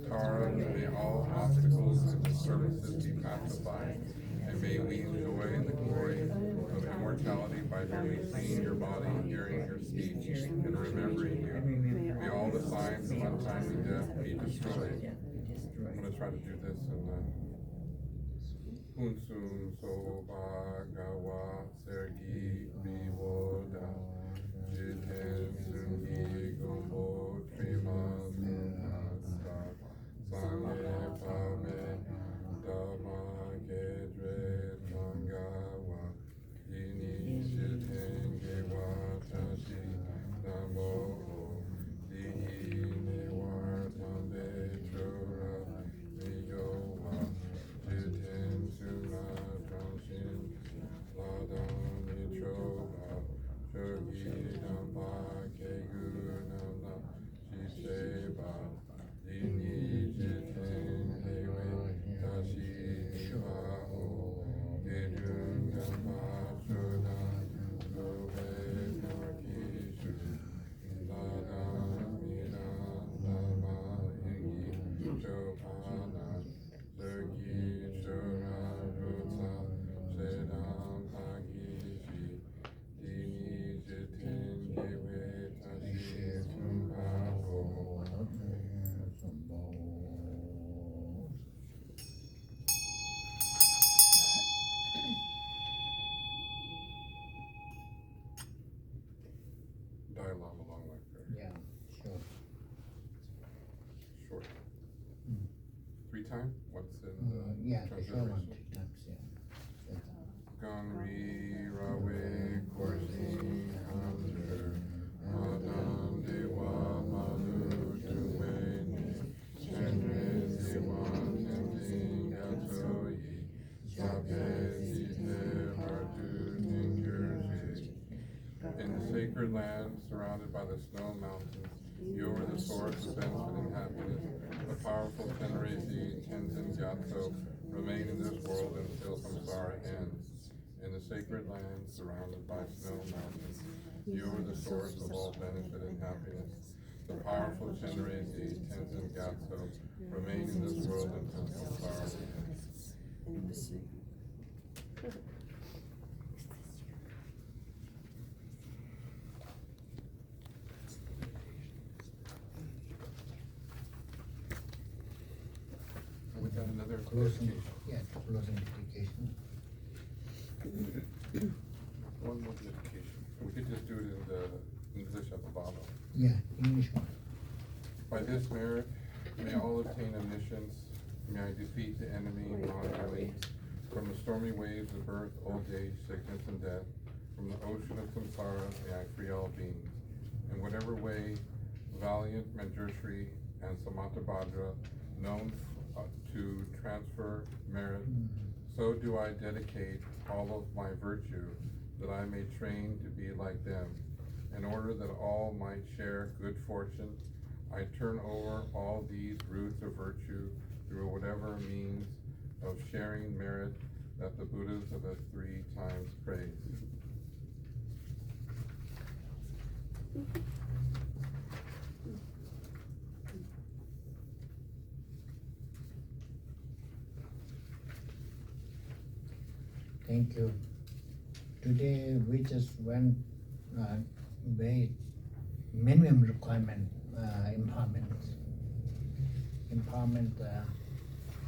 Tara, may all obstacles and disturbances be pacified, and may we enjoy the glory of immortality by merely seeing your body, hearing your speech, and remembering you. May all the signs of untimely death be destroyed. I'm going to try to do this in Punsum Soba Gawa Sergi Biwoda Jiten Sungi Gombo Trima Sunasta Sangye Pame Dama Gedre Tangawa Dini Jiten Gewa Tashi Namo Dihi Newar Tambe Chura Miyowa Jiten Suna Transhin Ladam Nichoba Shogi Damba Kegu Namna Shisheba Dini Jiten Dewe Tashi Niva O Gedun Damba Chodan Gobe Narkishu Ladam Mina Dama Ingi Chopana Sergi Chora Rota Sedam Pagishi Dini Jitin Gewe Tashi Sumbavo. Dalai Lama long life prayer. Yeah, sure. Short. 3 times? What's in the Yeah, the short one transliteration? 3 times, yeah. Gangri Rawe Korsi Hamdur Madam Dewa Malu Duwene Chandre Dewan Tenzing Gatoyi Sape Site Hartu Tinkurji. In the sacred land surrounded by the snow mountains, you are the source of benefit and happiness. The powerful Tenrezi, Tenzin Gyatso remain in this world until samsara ends. In the sacred land surrounded by snow mountains, you are the source of all benefit and happiness. The powerful Tenrezi, Tenzin Gyatso remain in this world until samsara ends. We got another Closing, dedication. yeah, closing dedication. One more dedication. We could just do it in the English at the bottom. Yeah, English one. By this merit, may all obtain omniscience. May I defeat the enemy non-willing. From the stormy waves of birth, old age, sickness, and death, from the ocean of samsara, may I free all beings. In whatever way, valiant Manjushri and Samantabhadra, known to transfer merit, so do I dedicate all of my virtue, that I may train to be like them. In order that all might share good fortune, I turn over all these roots of virtue through whatever means of sharing merit that the Buddhas of the 3 times praise. Thank you. Today we just went very minimum requirement empowerment. Empowerment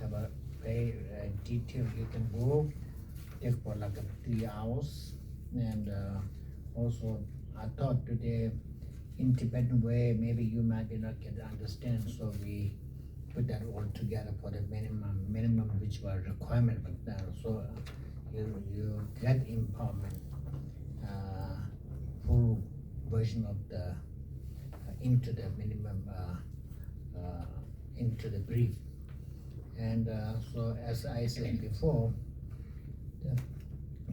have a very detailed. You can go take for like 3 hours, and also I thought today in Tibetan way maybe you might not get to understand, so we put that all together for the minimum which was requirement, but so you get empowerment. full version of the into the minimum into the brief. And so as I said before,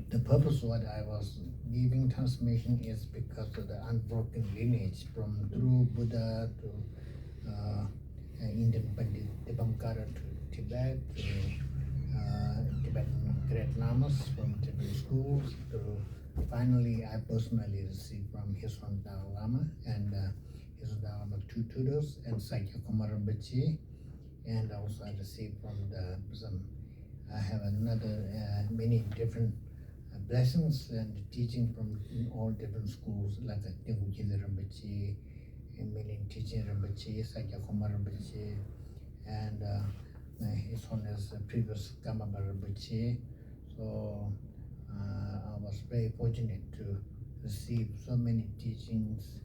the purpose what I was giving transmission is because of the unbroken lineage from through Buddha to Indian Pandit Dipamkara to Tibet to Tibetan great lamas from Tibetan schools to finally I personally received from Hizron Dalai Lama and Hizron Dalai Lama 2 tutors and Sakya Kumar Rinpoche, and also I received from I have another many different blessings and teaching from all different schools like Tengku Jila Rinpoche, Milin Teaching Rinpoche, Sakya Kumar Rinpoche, and his Honor's previous Gamaba Rinpoche. So I was very fortunate to receive so many teachings,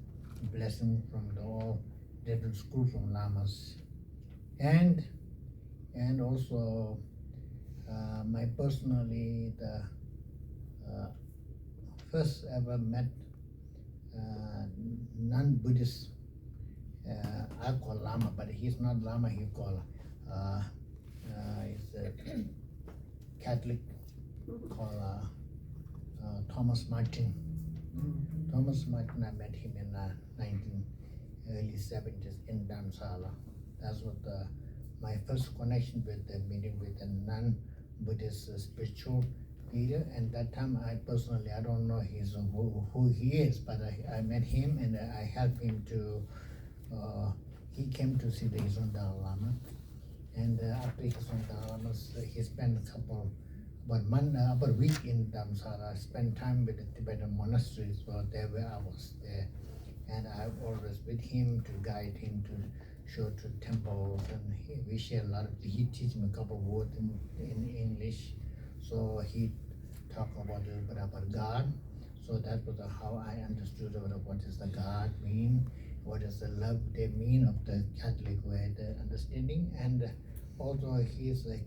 blessings from all different schools from lamas, and also my personally the first ever met non-Buddhist I call Lama, but he's not Lama, he call he's a Catholic called Thomas Martin. Thomas Martin, I met him in early 70s in Dharamsala. That's what my first connection with the meeting with a non-Buddhist spiritual leader. And that time I personally, I don't know who he is, but I met him and I helped him to, he came to see the Hizron Dalai Lama. And after Hizron Dalai Lama, he spent about a week in Dharamsala, spent time with the Tibetan monasteries, so there where I was there. And I always with him to guide him to show to temples, and we share a lot of, he teach me a couple of words in English. So he talk about a little bit about God. So that was how I understood what is the God mean, what is the love they mean of the Catholic way, the understanding. And also he is a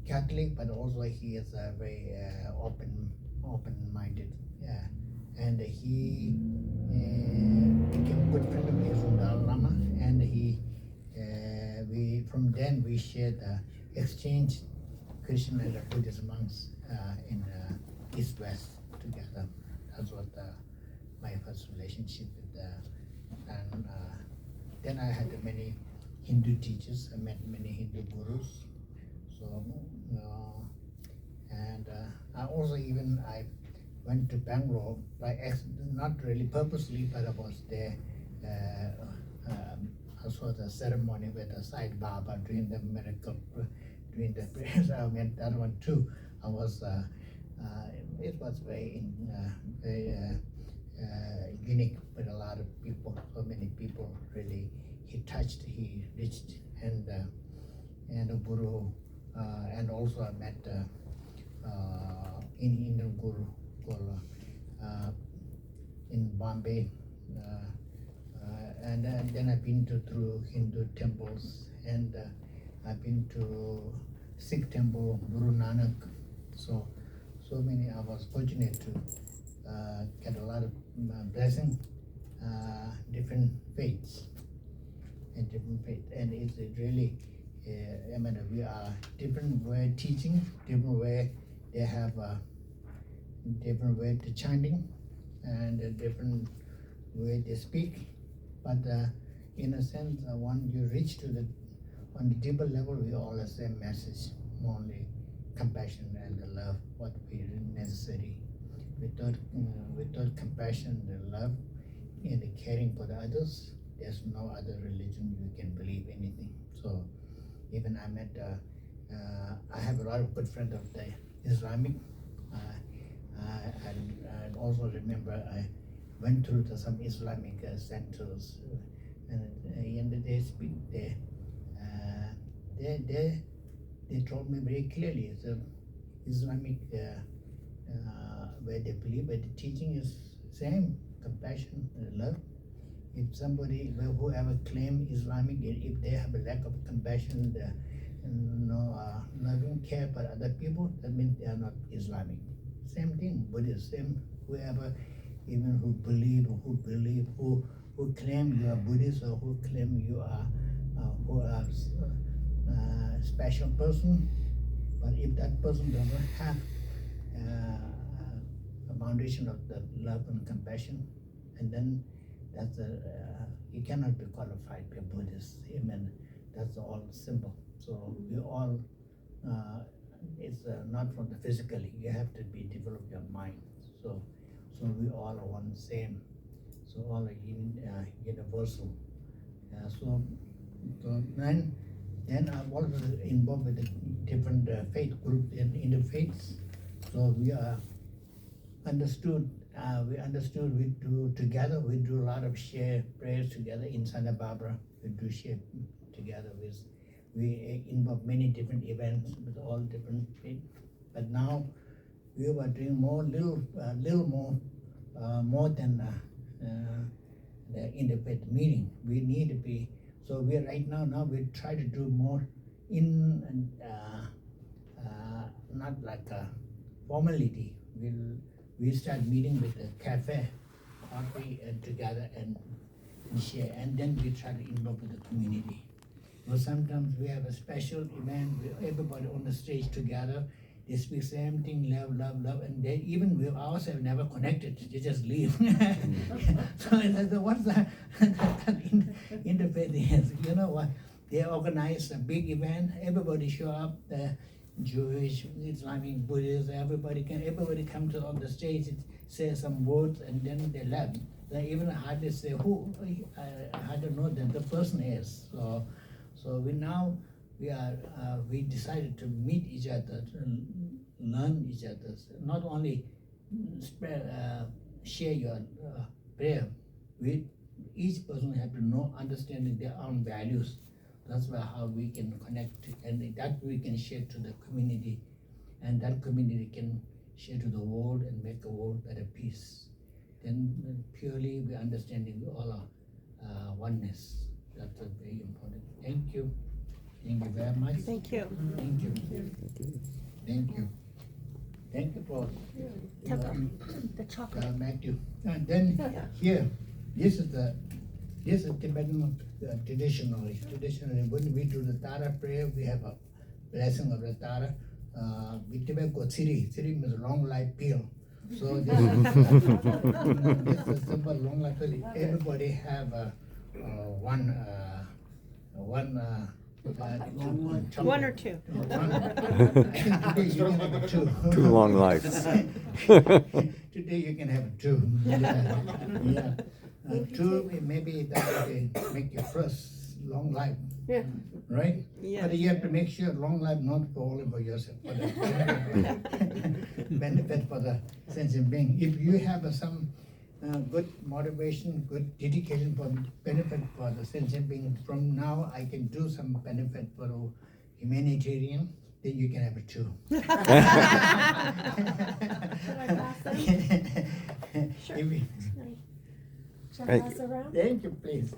Catholic, but also he is a very open-minded, and he became a good friend of Hizron Dalai Lama, and we from then we shared exchange Christian and Buddhist monks in East West together. That's what my first relationship with and then I had many Hindu teachers. I met many Hindu gurus. So, and I also I went to Bangalore by accident, not really purposely, but I was there. I saw the ceremony with the Sai Baba doing the miracle, doing the prayers. I met that one too. I was, it was very unique with a lot of people. So many people really. He touched, he reached, and a guru. And also I met in Indian guru called in Bombay, and then I've been through Hindu temples, and I've been to Sikh temple, Guru Nanak. So many. I was fortunate to get a lot of blessing, different faiths, and it's really. I mean, we are different way teaching, different way they have a different way to chanting, and a different way they speak. But in a sense, when you reach to on the deeper level, we all the same message, only compassion and the love, what we necessary. Without compassion, the love, and the caring for the others, there's no other religion you can believe anything. So. Even I met, I have a lot of good friends of the Islamic. I also remember I went through to some Islamic centers, and they speak there. They told me very clearly, it's a Islamic where they believe, but the teaching is same, compassion, love. If somebody, whoever claim Islamic, if they have a lack of compassion, loving care for other people, that means they are not Islamic. Same thing, Buddhist, same whoever, even who claim you are Buddhist or who claim you are special person. But if that person doesn't have a foundation of the love and compassion, and then that's you cannot be qualified to be a Buddhist. Amen. That's all simple. So we all, it's not from the physically. You have to be develop your mind. So we all are one same. So all are universal. So then I'm also involved with the different faith groups and interfaiths. So we are understood. We do together. We do a lot of share prayers together in Santa Barbara. We do share together with. We involve many different events with all different faith. But now we are doing little more than the interfaith meeting. We need to be. So we are right now we try to do more in not like a formality. We start meeting with the cafe, coffee, and together and share, and then we try to involve with the community. Well, sometimes we have a special event with everybody on the stage together. They speak same thing, love, and they even we ourselves never connected. They just leave. So what's that interfaith is? You know what? They organize a big event. Everybody show up. The Jewish, Islamic, Buddhist, everybody come to on the stage, say some words, and then they left. They even hardly say who. I don't know that the person is. So we decided to meet each other, to learn each other. Not only share your prayer. Each person have to know, understanding their own values. That's how we can connect, and that we can share to the community, and that community can share to the world and make the world better peace. Then purely we understanding we all are oneness. That's very important. Thank you. Thank you very much. Thank you. Thank you. Thank you. Thank you for The chocolate. Matthew. And then here, this is Tibetan traditionally. When we do the Tara prayer, we have a blessing of the Tara. We Tibet got Siri. Siri means long life pill. So this is a simple long life pill. Everybody have one. One or two. Today you can have two. Too long life. Today you can have two. Yeah. Two, maybe that will make your first long life. Yeah. Right? Yeah. But you have to make sure long life not for only for yourself, for the benefit for the sentient being. If you have some good motivation, good dedication for benefit for the sentient being, from now I can do some benefit for the humanitarian, then you can have it too. Sure. If you- Shall I pass around? Thank you, please.